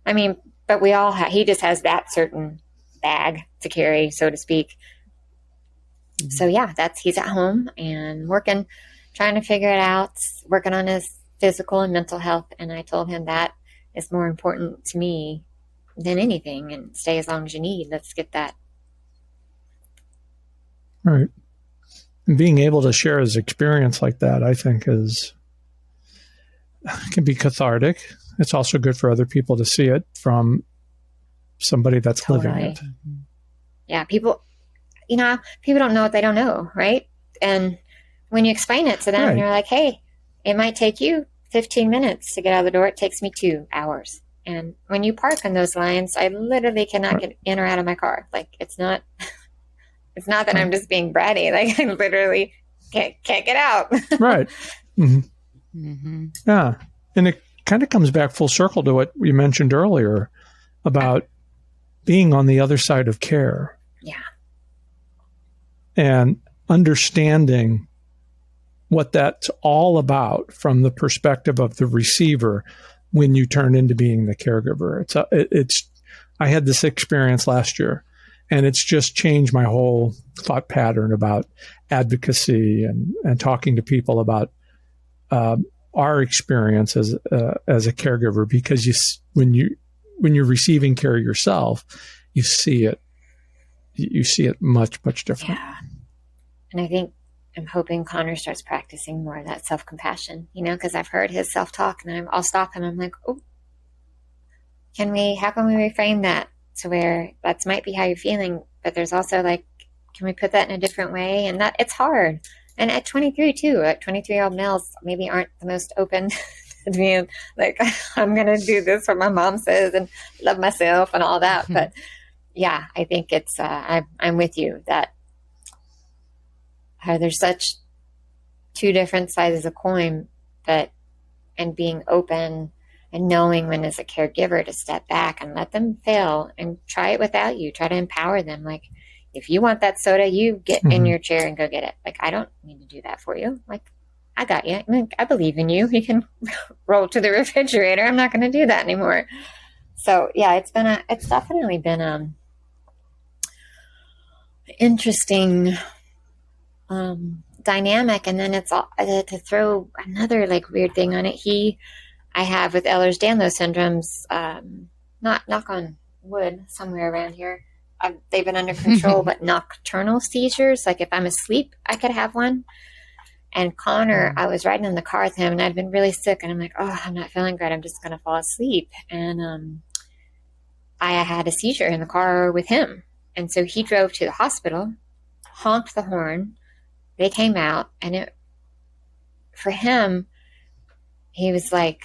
I mean, but he just has that certain bag to carry, so to speak. Mm-hmm. So yeah, he's at home and working, trying to figure it out, working on his physical and mental health. And I told him that is more important to me than anything, and stay as long as you need. Let's get that. Right. And being able to share his experience like that, I think can be cathartic. It's also good for other people to see it from somebody that's living it. Yeah. People don't know what they don't know. Right. And when you explain it to them, right, you're like, hey, it might take you 15 minutes to get out of the door. It takes me 2 hours. And when you park on those lines, I literally cannot get in or out of my car. Like, it's not that I'm just being bratty. Like, I literally can't get out. Right. Mm-hmm. Mm-hmm. Yeah. And it kind of comes back full circle to what we mentioned earlier about being on the other side of care. Yeah. And understanding what that's all about from the perspective of the receiver when you turn into being the caregiver. I had this experience last year, and it's just changed my whole thought pattern about advocacy and talking to people about our experience as a caregiver, because when you're receiving care yourself, you see it much, much different. Yeah. And I'm hoping Connor starts practicing more of that self-compassion, because I've heard his self-talk, and I'll stop him. I'm like, oh, how can we reframe that to where that might be how you're feeling, but there's also like, can we put that in a different way? And that it's hard. And at 23 too, 23-year-old males maybe aren't the most open to being like, I'm going to do this what my mom says and love myself and all that. But yeah, I think it's, I'm with you that there's such two different sides of the coin, and being open and knowing when as a caregiver to step back and let them fail and try it without you, try to empower them. Like, if you want that soda, you get in your chair and go get it. Like, I don't need to do that for you. Like, I got you. I believe in you. You can roll to the refrigerator. I'm not going to do that anymore. So yeah, it's definitely been interesting dynamic. And then it's all to throw another like weird thing on it. I have with Ehlers-Danlos syndromes, not knock on wood somewhere around here. They've been under control, but nocturnal seizures. Like if I'm asleep, I could have one. And Connor, I was riding in the car with him and I'd been really sick. And I'm like, oh, I'm not feeling good. I'm just going to fall asleep. And I had a seizure in the car with him. And so he drove to the hospital, honked the horn. They came out. And for him, he was my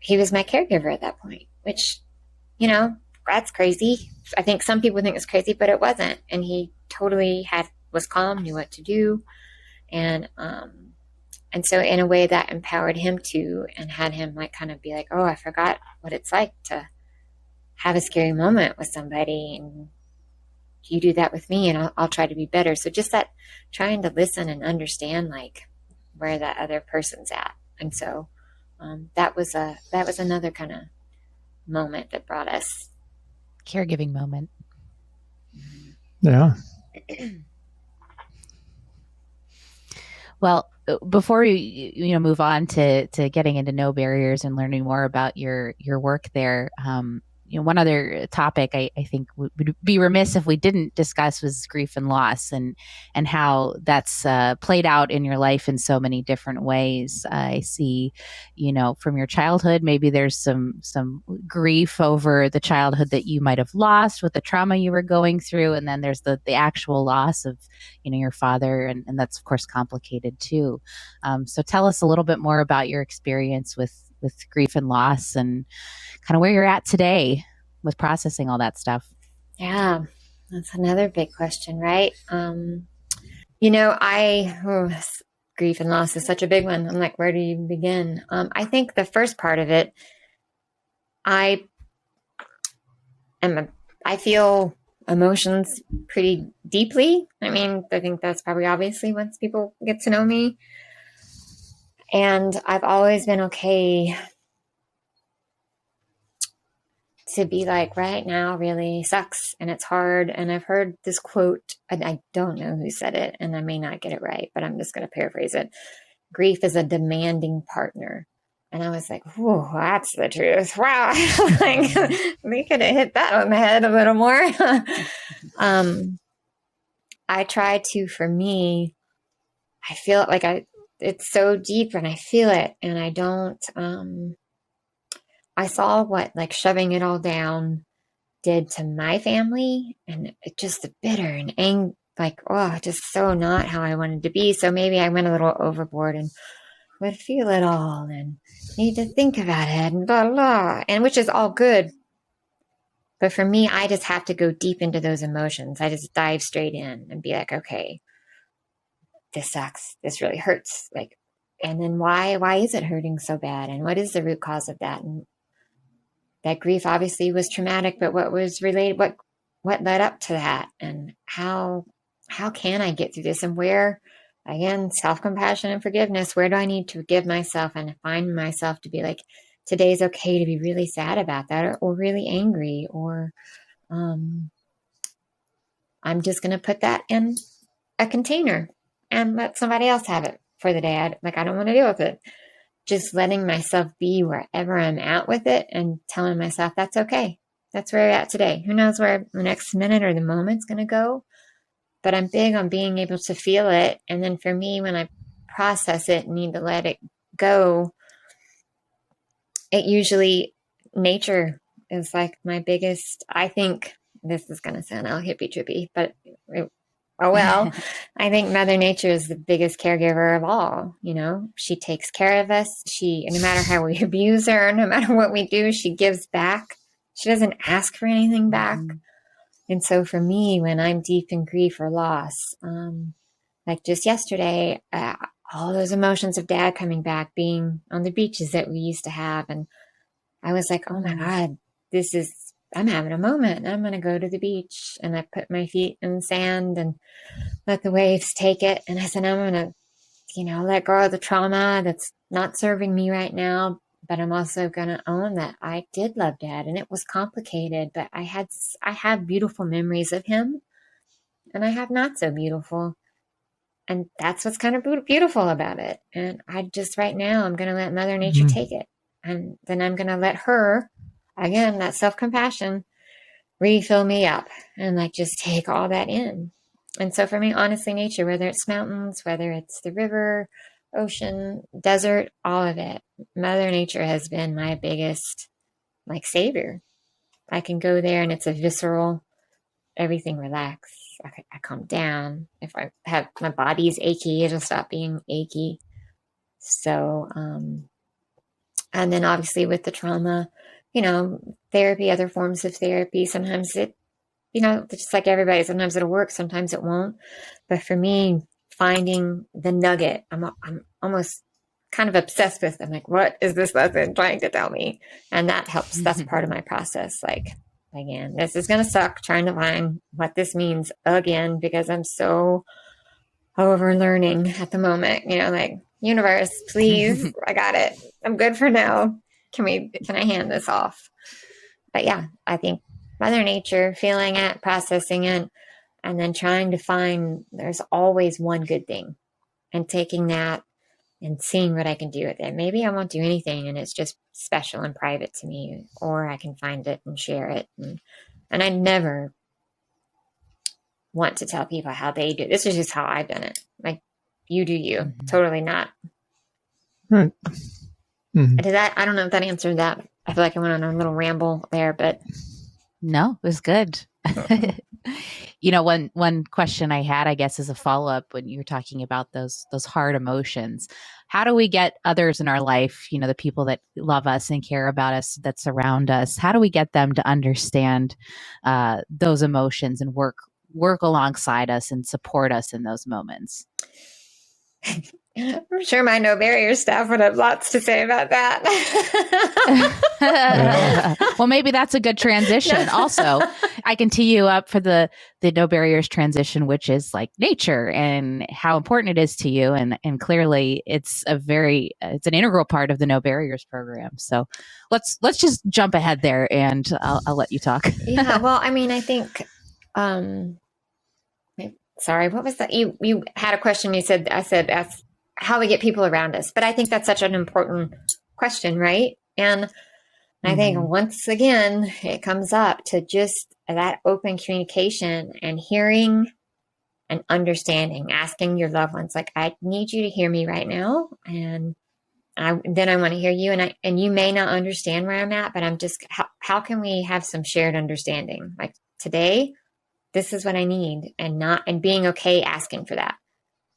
caregiver at that point, which, that's crazy. I think some people think it's crazy, but it wasn't. And he totally was calm, knew what to do. And so in a way that empowered him too, and had him like kind of be like, oh, I forgot what it's like to have a scary moment with somebody, and you do that with me, and I'll try to be better. So just that trying to listen and understand like where that other person's at. And so that was another kind of moment that brought us caregiving moment. Yeah. Well, before we move on to getting into No Barriers and learning more about your work there, one other topic I think would be remiss if we didn't discuss was grief and loss, and how that's played out in your life in so many different ways. I see, from your childhood, maybe there's some grief over the childhood that you might have lost with the trauma you were going through, and then there's the actual loss of your father, and that's of course complicated too. So tell us a little bit more about your experience with grief and loss, and kind of where you're at today with processing all that stuff. Yeah, that's another big question, right? Grief and loss is such a big one. I'm like, where do you begin? I think the first part of it, I feel emotions pretty deeply. I mean, I think that's probably obviously once people get to know me. And I've always been okay to be like, right now really sucks and it's hard. And I've heard this quote, and I don't know who said it, and I may not get it right, but I'm just going to paraphrase it. Grief is a demanding partner. And I was like, whoa, that's the truth. Wow. Like, we could have hit that on the head a little more. I try to, for me, I feel it like it's so deep and I feel it, and I don't, I saw what like shoving it all down did to my family, and it just the bitter and like, oh, just so not how I wanted to be. So maybe I went a little overboard and would feel it all and need to think about it and blah, blah, and which is all good. But for me, I just have to go deep into those emotions. I just dive straight in and be like, okay, this sucks. This really hurts. Like, and then why is it hurting so bad? And what is the root cause of that? And that grief obviously was traumatic, but what was related, what led up to that, and how can I get through this? And where, again, self-compassion and forgiveness, where do I need to forgive myself and find myself to be like, today's okay to be really sad about that, or really angry, or I'm just going to put that in a container and let somebody else have it for the day. I don't want to deal with it. Just letting myself be wherever I'm at with it and telling myself that's okay. That's where you're at today. Who knows where the next minute or the moment's going to go? But I'm big on being able to feel it. And then for me, when I process it and need to let it go, it usually, nature is like my biggest, I think this is going to sound all hippie trippy, but oh, well, I think Mother Nature is the biggest caregiver of all. She takes care of us. No matter how we abuse her, no matter what we do, she gives back. She doesn't ask for anything back. Mm-hmm. And so for me, when I'm deep in grief or loss, like just yesterday, all those emotions of Dad coming back, being on the beaches that we used to have. And I was like, oh my God, I'm having a moment. I'm going to go to the beach. And I put my feet in the sand and let the waves take it. And I said, I'm going to, let go of the trauma that's not serving me right now. But I'm also going to own that I did love Dad, and it was complicated, but I have beautiful memories of him. and I have not so beautiful. And that's what's kind of beautiful about it. And right now, I'm going to let Mother Nature take it. And then I'm going to let her, again, that self-compassion, refill me up and like just take all that in. And so for me, honestly, nature, whether it's mountains, whether it's the river, ocean, desert, all of it, Mother Nature has been my biggest like savior. I can go there and it's a visceral, everything relax. I calm down. If I have my body's achy, it'll stop being achy. So, and then obviously with the trauma, therapy, other forms of therapy, sometimes it, just like everybody, sometimes it'll work, sometimes it won't. But for me, finding the nugget, I'm almost kind of obsessed with. I'm like, what is this lesson trying to tell me? And that helps. That's part of my process. Like, again, this is going to suck trying to find what this means again, because I'm so over learning at the moment, like, universe, please, I got it. I'm good for now. Can I hand this off? But yeah, I think Mother Nature, feeling it, processing it, and then trying to find there's always one good thing, and taking that and seeing what I can do with it. Maybe I won't do anything and it's just special and private to me, or I can find it and share it. And I never want to tell people how they do. This is just how I've done it. Like, you do you. Totally not. Right. I don't know if that answered that. I feel like I went on a little ramble there, but no, it was good. One question I had, I guess, as a follow-up when you were talking about those hard emotions, how do we get others in our life, the people that love us and care about us, that surround us, how do we get them to understand those emotions and work alongside us and support us in those moments? I'm sure my No Barriers staff would have lots to say about that. Well, maybe that's a good transition. Also, I can tee you up for the No Barriers transition, which is like nature and how important it is to you. And clearly it's it's an integral part of the No Barriers program. So let's just jump ahead there and I'll let you talk. Yeah. Well, I mean, I think, sorry, what was that? You had a question. I said, ask how we get people around us. But I think that's such an important question, right? And I think once again, it comes up to just that open communication and hearing and understanding, asking your loved ones, like, I need you to hear me right now. And then I want to hear you. And you may not understand where I'm at, but I'm just, how can we have some shared understanding? Like, today, this is what I need, and being okay asking for that.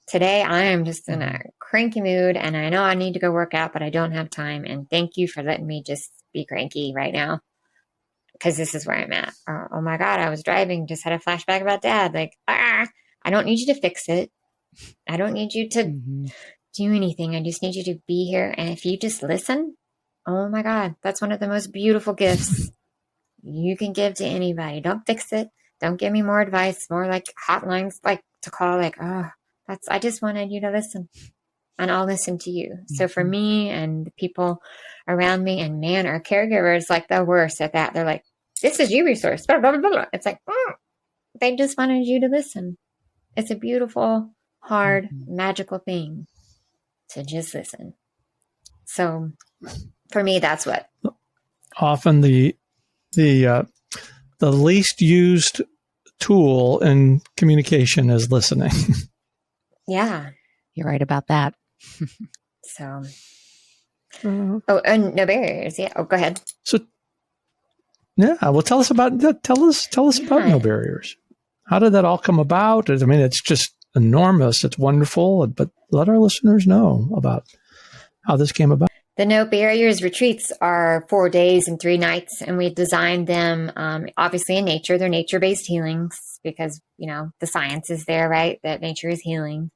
Today, I am just in a cranky mood and I know I need to go work out, but I don't have time. And thank you for letting me just be cranky right now, because this is where I'm at. Or, oh my God, I was driving, just had a flashback about Dad. Like, I don't need you to fix it. I don't need you to do anything. I just need you to be here. And if you just listen, oh my God, that's one of the most beautiful gifts you can give to anybody. Don't fix it. Don't give me more advice, more like hotlines, like to call, like, I just wanted you to listen, and I'll listen to you. So for me and the people around me, and man, our caregivers, like the worst at that. They're like, this is your resource. Blah, blah, blah, blah. It's like, they just wanted you to listen. It's a beautiful, hard, magical thing to just listen. So for me, that's what. Often the least used tool in communication is listening. Yeah. You're right about that. So, and No Barriers. Yeah. Oh, go ahead. So, yeah. Well, tell us about No Barriers. How did that all come about? I mean, it's just enormous. It's wonderful, but let our listeners know about how this came about. The No Barriers retreats are 4 days and 3 nights, and we designed them obviously in nature. They're nature-based healings because, the science is there, right? That nature is healing.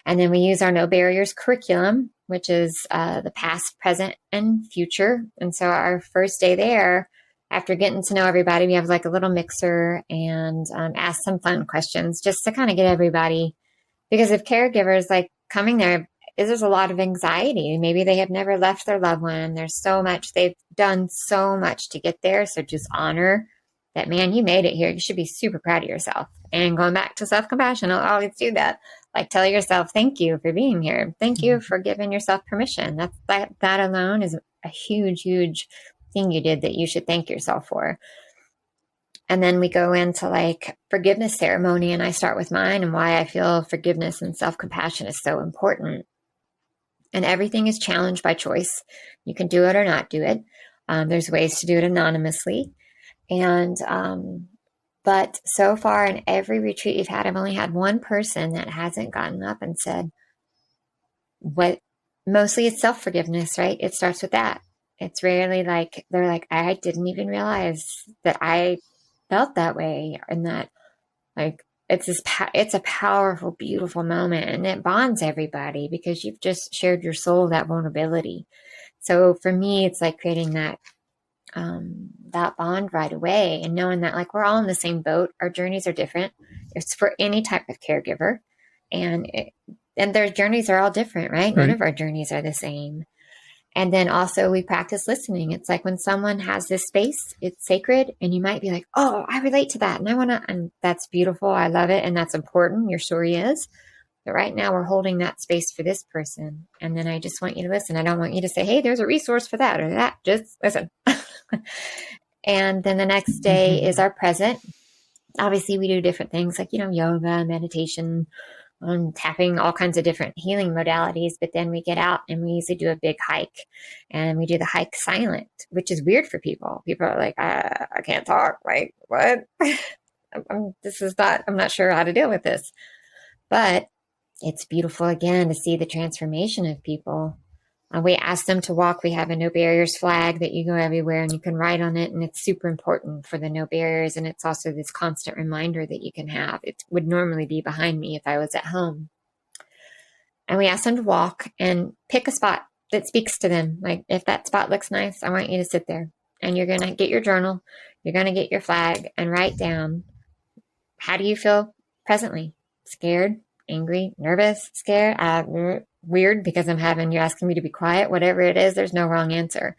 And then we use our No Barriers curriculum, which is the past, present, and future. And so our first day there, after getting to know everybody, we have like a little mixer and ask some fun questions just to kind of get everybody. Because if caregivers like coming there, there's a lot of anxiety. Maybe they have never left their loved one. There's so much, they've done so much to get there. So just honor that, man, you made it here. You should be super proud of yourself. And going back to self-compassion, I'll always do that. Like, tell yourself, thank you for being here. Thank you for giving yourself permission. That alone is a huge, huge thing you did that you should thank yourself for. And then we go into like forgiveness ceremony, and I start with mine and why I feel forgiveness and self-compassion is so important. And everything is challenged by choice. You can do it or not do it. There's ways to do it anonymously. And, but so far in every retreat you've had, I've only had one person that hasn't gotten up and said, mostly it's self-forgiveness, right? It starts with that. It's rarely like, they're like, I didn't even realize that I felt that way. And that like, it's a powerful, beautiful moment, and it bonds everybody because you've just shared your soul, that vulnerability. So for me, it's like creating that bond right away, and knowing that like we're all in the same boat. Our journeys are different. It's for any type of caregiver, and their journeys are all different, right? None of our journeys are the same. And then also we practice listening. It's like when someone has this space, it's sacred, and you might be like, oh, I relate to that. And that's beautiful. I love it. And that's important. Your story is. But right now we're holding that space for this person. And then I just want you to listen. I don't want you to say, hey, there's a resource for that or that. Just listen. And then the next day is our present. Obviously we do different things like, yoga, meditation, tapping, all kinds of different healing modalities. But then we get out and we usually do a big hike, and we do the hike silent, which is weird for people. People are like, I can't talk. Like, what? I'm not sure how to deal with this, but it's beautiful again to see the transformation of people. We ask them to walk. We have a No Barriers flag that you go everywhere and you can write on it. And it's super important for the No Barriers. And it's also this constant reminder that you can have. It would normally be behind me if I was at home. And we ask them to walk and pick a spot that speaks to them. Like if that spot looks nice, I want you to sit there, and you're going to get your journal. You're going to get your flag and write down, how do you feel presently? Scared, angry, nervous, scared, weird because you're asking me to be quiet. Whatever it is, there's no wrong answer.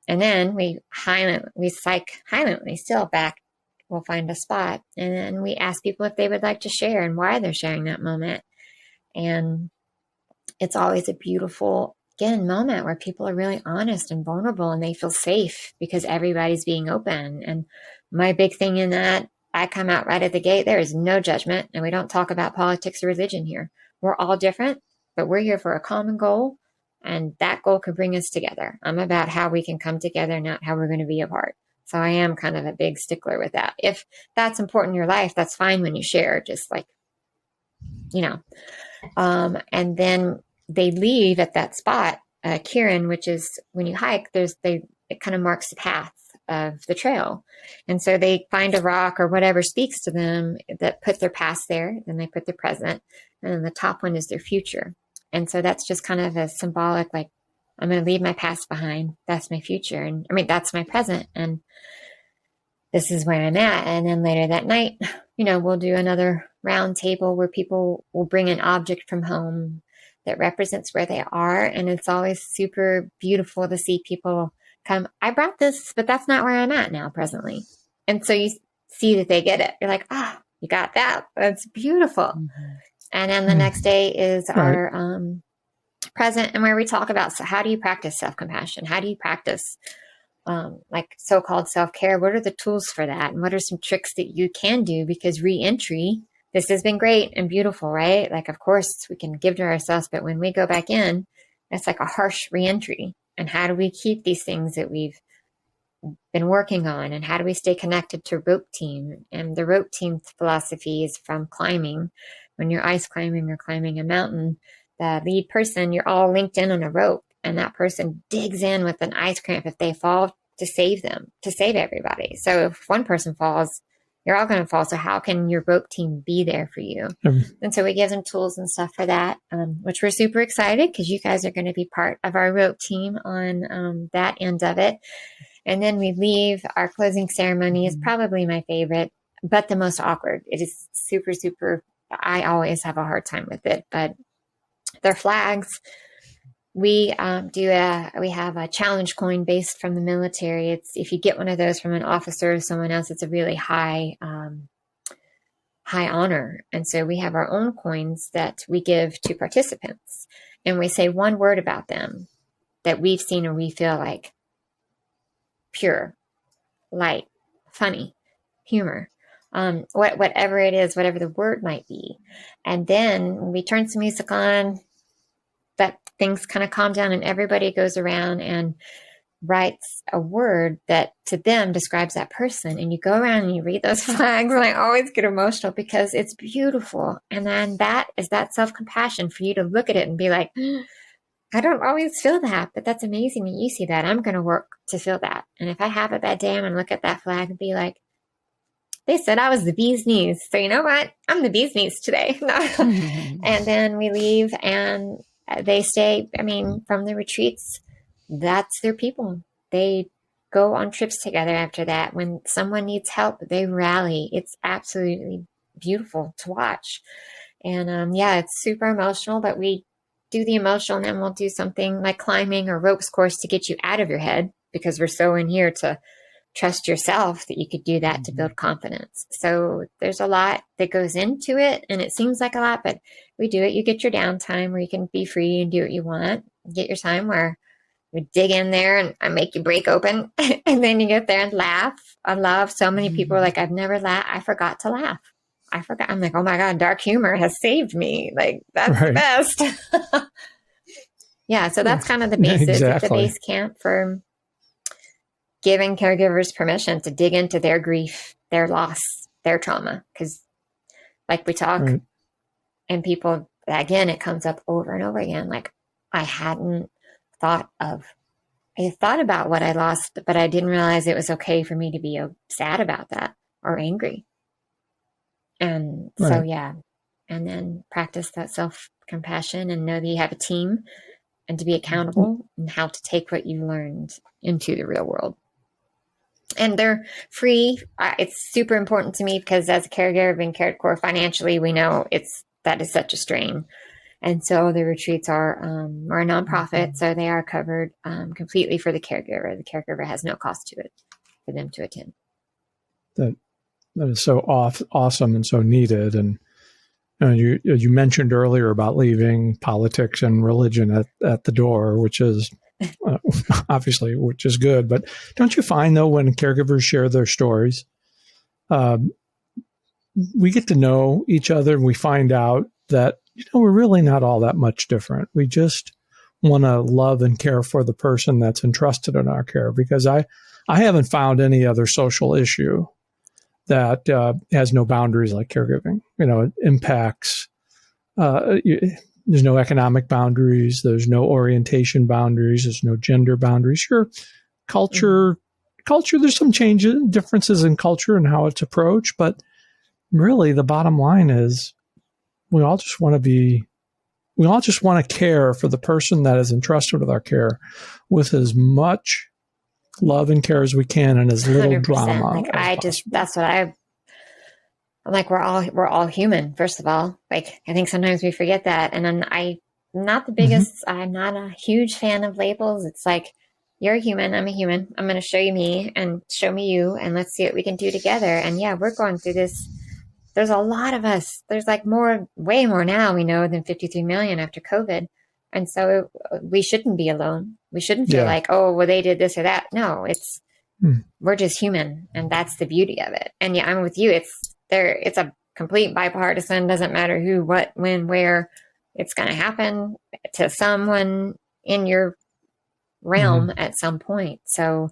And then we silently still back. We'll find a spot, and then we ask people if they would like to share and why they're sharing that moment. And it's always a beautiful, again, moment where people are really honest and vulnerable, and they feel safe because everybody's being open. And my big thing in that, I come out right at the gate. There is no judgment, and we don't talk about politics or religion here. We're all different, but we're here for a common goal, and that goal can bring us together. I'm about how we can come together, not how we're going to be apart. So I am kind of a big stickler with that. If that's important in your life, that's fine when you share, just like, and then they leave at that spot, Kieran, which is when you hike, it kind of marks the path of the trail. And so they find a rock or whatever speaks to them that put their past there, then they put their present, and then the top one is their future. And so that's just kind of a symbolic, like, I'm going to leave my past behind. That's my future. And that's my present. And this is where I'm at. And then later that night, we'll do another round table where people will bring an object from home that represents where they are. And it's always super beautiful to see people come, I brought this, but that's not where I'm at now presently. And so you see that they get it. You're like, you got that. That's beautiful. Mm-hmm. And then the next day is our present, and where we talk about, so how do you practice self-compassion? How do you practice like so-called self-care? What are the tools for that? And what are some tricks that you can do? Because re-entry, this has been great and beautiful, right? Like, of course we can give to ourselves, but when we go back in, it's like a harsh re-entry. And how do we keep these things that we've been working on? And how do we stay connected to rope team? And the rope team philosophy is from climbing. When you're ice climbing or climbing a mountain, the lead person, you're all linked in on a rope, and that person digs in with an ice cramp if they fall to save them, to save everybody. So if one person falls, you're all going to fall. So how can your rope team be there for you? And so we give them tools and stuff for that, which we're super excited because you guys are going to be part of our rope team on that end of it. And then we leave. Our closing ceremony is probably my favorite, but the most awkward. It is super, super, I always have a hard time with it, but they're flags. we we have a challenge coin based from the military. It's if you get one of those from an officer or someone else, it's a really high honor. And so we have our own coins that we give to participants, and we say one word about them that we've seen or we feel like pure, light, funny, humor, whatever it is, whatever the word might be. And then we turn some music on, that things kind of calm down, and everybody goes around and writes a word that to them describes that person. And you go around and you read those flags, and I always get emotional because it's beautiful. And then that is that self-compassion for you to look at it and be like, I don't always feel that, but that's amazing that you see that. I'm going to work to feel that. And if I have a bad day, I'm going to look at that flag and be like, they said I was the bee's knees. So you know what? I'm the bee's knees today. And then we leave, and they stay, I mean, from the retreats, that's their people. They go on trips together after that. When someone needs help, they rally. It's absolutely beautiful to watch. And yeah, it's super emotional, but we do the emotional, and then we'll do something like climbing or ropes course to get you out of your head, because we're so in here to trust yourself that you could do that to build confidence. So there's a lot that goes into it, and it seems like a lot, but we do it. You get your downtime where you can be free and do what you want. You get your time where we dig in there and I make you break open, and then you get there and laugh. I love so many people are like, I've never laughed. I forgot to laugh. I forgot. I'm like, oh my God, dark humor has saved me. Like, that's the best. Yeah. So that's kind of the basis. Exactly. It's the base camp for giving caregivers permission to dig into their grief, their loss, their trauma. Because like we talk, and people, again, it comes up over and over again. Like, I thought about what I lost, but I didn't realize it was okay for me to be sad about that or angry. And so, yeah. And then practice that self-compassion and know that you have a team, and to be accountable, and how to take what you learned into the real world. And they're free. It's super important to me because as a caregiver being cared for financially, we know that is such a strain. And so the retreats are we're a nonprofit, so they are covered completely for the caregiver. The caregiver has no cost to it for them to attend. That is so awesome and so needed. And you mentioned earlier about leaving politics and religion at the door, which is obviously, which is good. But don't you find, though, when caregivers share their stories, we get to know each other, and we find out that, we're really not all that much different. We just want to love and care for the person that's entrusted in our care, because I haven't found any other social issue that has no boundaries like caregiving. It impacts, there's no economic boundaries, there's no orientation boundaries, there's no gender boundaries. Sure, culture, there's some differences in culture and how it's approached, but really the bottom line is we all just want to care for the person that is entrusted with our care with as much love and care as we can, and as little 100%. drama. I'm like, we're all human, first of all. Like, I think sometimes we forget that. And then I'm not the biggest, I'm not a huge fan of labels. It's like, you're a human, I'm a human. I'm going to show you me and show me you, and let's see what we can do together. And yeah, we're going through this. There's a lot of us. There's like way more now, we know, than 53 million after COVID. And so we shouldn't be alone. We shouldn't feel like, oh, well, they did this or that. No, we're just human. And that's the beauty of it. And yeah, I'm with you. It's a complete bipartisan, doesn't matter who, what, when, where. It's going to happen to someone in your realm at some point. So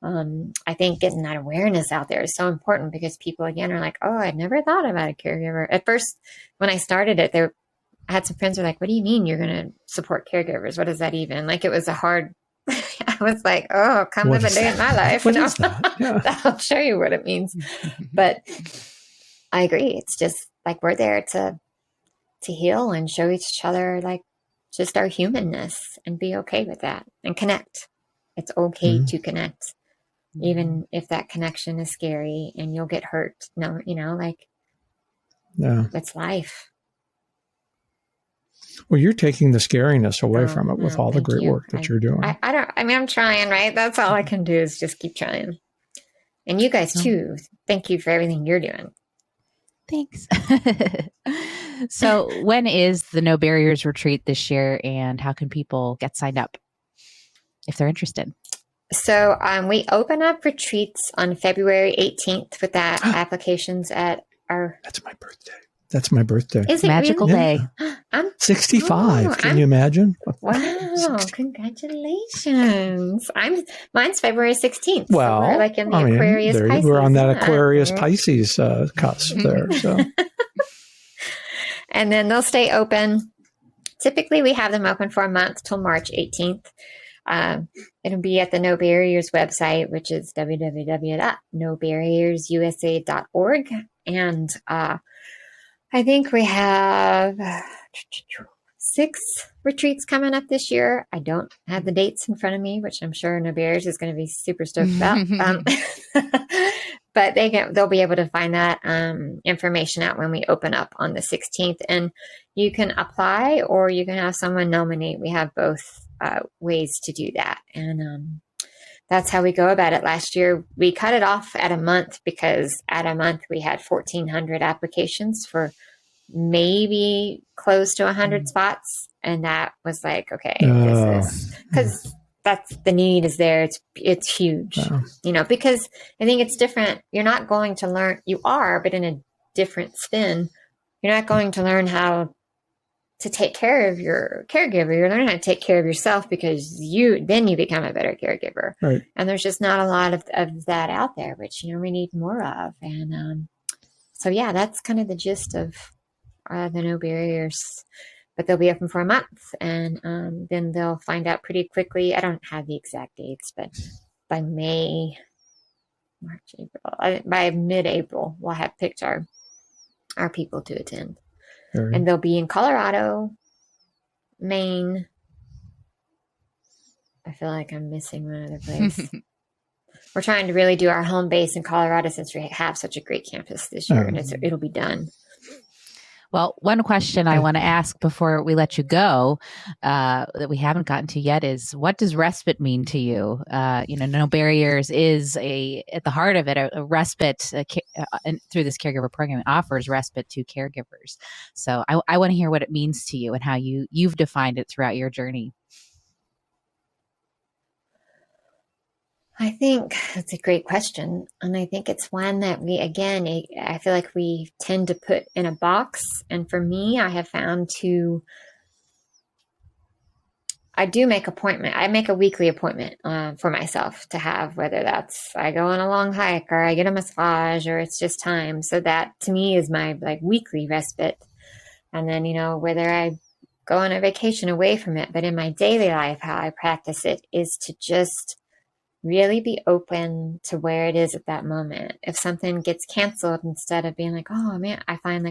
I think getting that awareness out there is so important, because people, again, are like, oh, I'd never thought about a caregiver. At first, when I started it, I had some friends who were like, what do you mean you're going to support caregivers? What is that even? Like, it was a hard, I was like, oh, come live a day in my life. What is that? Yeah. I'll show you what it means. But I agree. It's just like, we're there to heal and show each other, like, just our humanness, and be okay with that and connect. It's okay to connect, even if that connection is scary and you'll get hurt. No, it's life. Well, you're taking the scariness away Oh, from it with no, all the thank great you. work that you're doing. I'm trying, right? That's all I can do is just keep trying. And you guys too. Thank you for everything you're doing. Thanks. So when is the No Barriers retreat this year, and how can people get signed up if they're interested? So we open up retreats on February 18th with that applications at our... That's my birthday. That's my birthday. Is it Magical really? day. I'm 65. Can you imagine? Wow, congratulations. Mine's February 16th. Well, so we're like in the Aquarius Pisces. We're on that Aquarius Pisces cusp there. So, and then they'll stay open. Typically, we have them open for a month till March 18th. It'll be at the No Barriers website, which is www.nobarriersusa.org. And I think we have 6 retreats coming up this year. I don't have the dates in front of me, which I'm sure No Barriers is going to be super stoked about. But they'll be able to find that information out when we open up on the 16th. And you can apply or you can have someone nominate. We have both ways to do that. And that's how we go about it. Last year, we cut it off at a month because at a month we had 1,400 applications for maybe close to 100 spots. And that was like, okay, this is because that's the need is there. It's huge, because I think it's different. You're not going to learn, you are, but in a different spin. You're not going to learn how to take care of your caregiver. You're learning how to take care of yourself because then you become a better caregiver. Right. And there's just not a lot of that out there, which, we need more of. And so, yeah, that's kind of the gist of the No Barriers, but they'll be open for a month. And then they'll find out pretty quickly. I don't have the exact dates, but by March, April, by mid-April, we'll have picked our people to attend. And they'll be in Colorado, Maine. I feel like I'm missing one other place. We're trying to really do our home base in Colorado since we have such a great campus this year, and it'll be done. Well, one question I want to ask before we let you go that we haven't gotten to yet is, what does respite mean to you? No Barriers is at the heart of it, a respite and through this caregiver program, it offers respite to caregivers. So I want to hear what it means to you and how you've defined it throughout your journey. I think that's a great question. And I think it's one that I feel like we tend to put in a box. And for me, I have found I do make appointment. I make a weekly appointment for myself to have, whether that's I go on a long hike or I get a massage or it's just time. So that to me is my weekly respite. And then, whether I go on a vacation away from it, but in my daily life, how I practice it is to just really be open to where it is at that moment. If something gets canceled, instead of being like, oh man, I find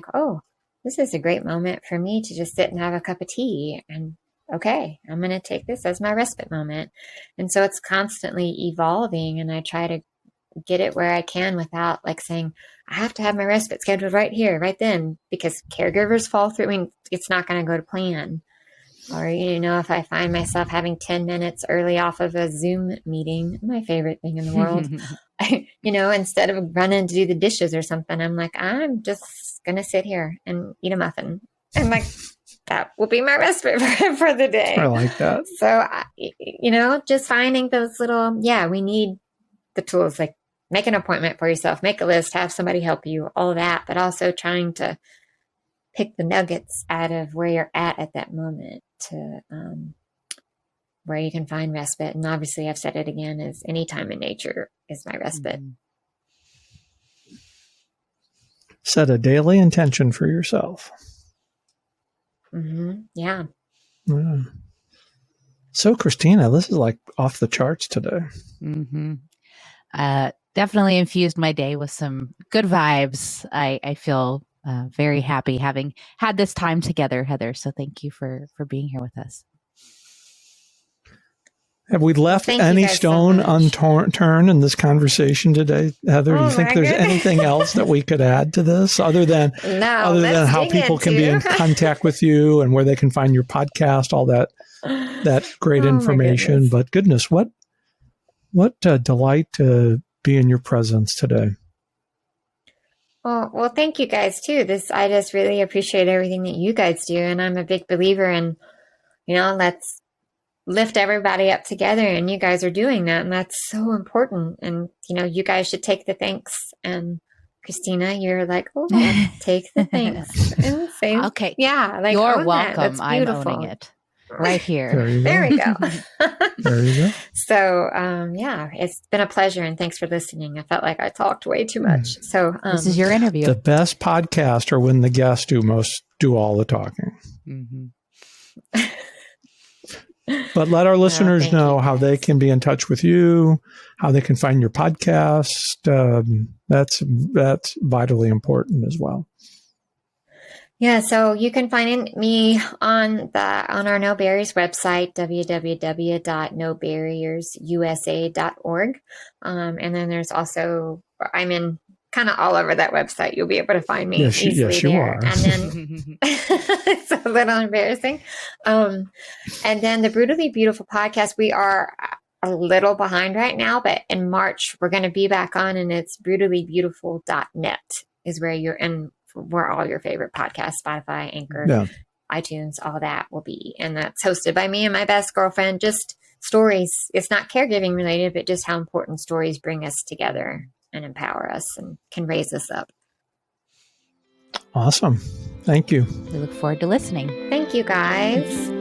this is a great moment for me to just sit and have a cup of tea and okay, I'm going to take this as my respite moment. And so it's constantly evolving, and I try to get it where I can without saying, I have to have my respite scheduled right here, right then, because caregivers fall through. I mean, it's not going to go to plan. Or, if I find myself having 10 minutes early off of a Zoom meeting, my favorite thing in the world, instead of running to do the dishes or something, I'm like, I'm just going to sit here and eat a muffin. And that will be my respite for the day. I like that. So, just finding those little, we need the tools, like make an appointment for yourself, make a list, have somebody help you, all of that, but also trying to pick the nuggets out of where you're at that moment to where you can find respite. And obviously I've said it again, is any time in nature is my respite. Mm-hmm. Set a daily intention for yourself. Mm-hmm. Yeah. So Christina, this is off the charts today. Mm-hmm. Definitely infused my day with some good vibes. I feel very happy having had this time together, Heather. So thank you for being here with us. Have we left Thank you any guys so stone much. unturned in this conversation today, Heather? Do Oh, you think my there's goodness. anything else that we could add to this other than No, than let's how dig people can be in into. contact with you and where they can find your podcast, all that great Oh, my information. goodness. But goodness, what delight to be in your presence today. Well, thank you guys too. I just really appreciate everything that you guys do, and I'm a big believer in, let's lift everybody up together, and you guys are doing that, and that's so important. And you guys should take the thanks. And Christina, you're like, oh, take the thanks and say, Okay. yeah, like You're own welcome. That. That's I'm beautiful. owning it right here. There you go. There we go. There you go. So, yeah, it's been a pleasure, and thanks for listening. I felt like I talked way too much. So, this is your interview. The best podcasts are when the guests do all the talking. Mm-hmm. But let our listeners know how they guys. can be in touch with you, how they can find your podcast. That's vitally important as well. Yeah, so you can find me on our No Barriers website, www.nobarriersusa.org. And then there's also, I'm in kind of all over that website. You'll be able to find me easily yes, you there. are. And then it's a little embarrassing. And then the Brutally Beautiful podcast, we are a little behind right now, but in March we're going to be back on, and it's brutallybeautiful.net is where all your favorite podcasts, Spotify, Anchor, iTunes, all that will be. And that's hosted by me and my best girlfriend. Just stories. It's not caregiving related, but just how important stories bring us together and empower us and can raise us up. Awesome. Thank you. We look forward to listening. Thank you, guys.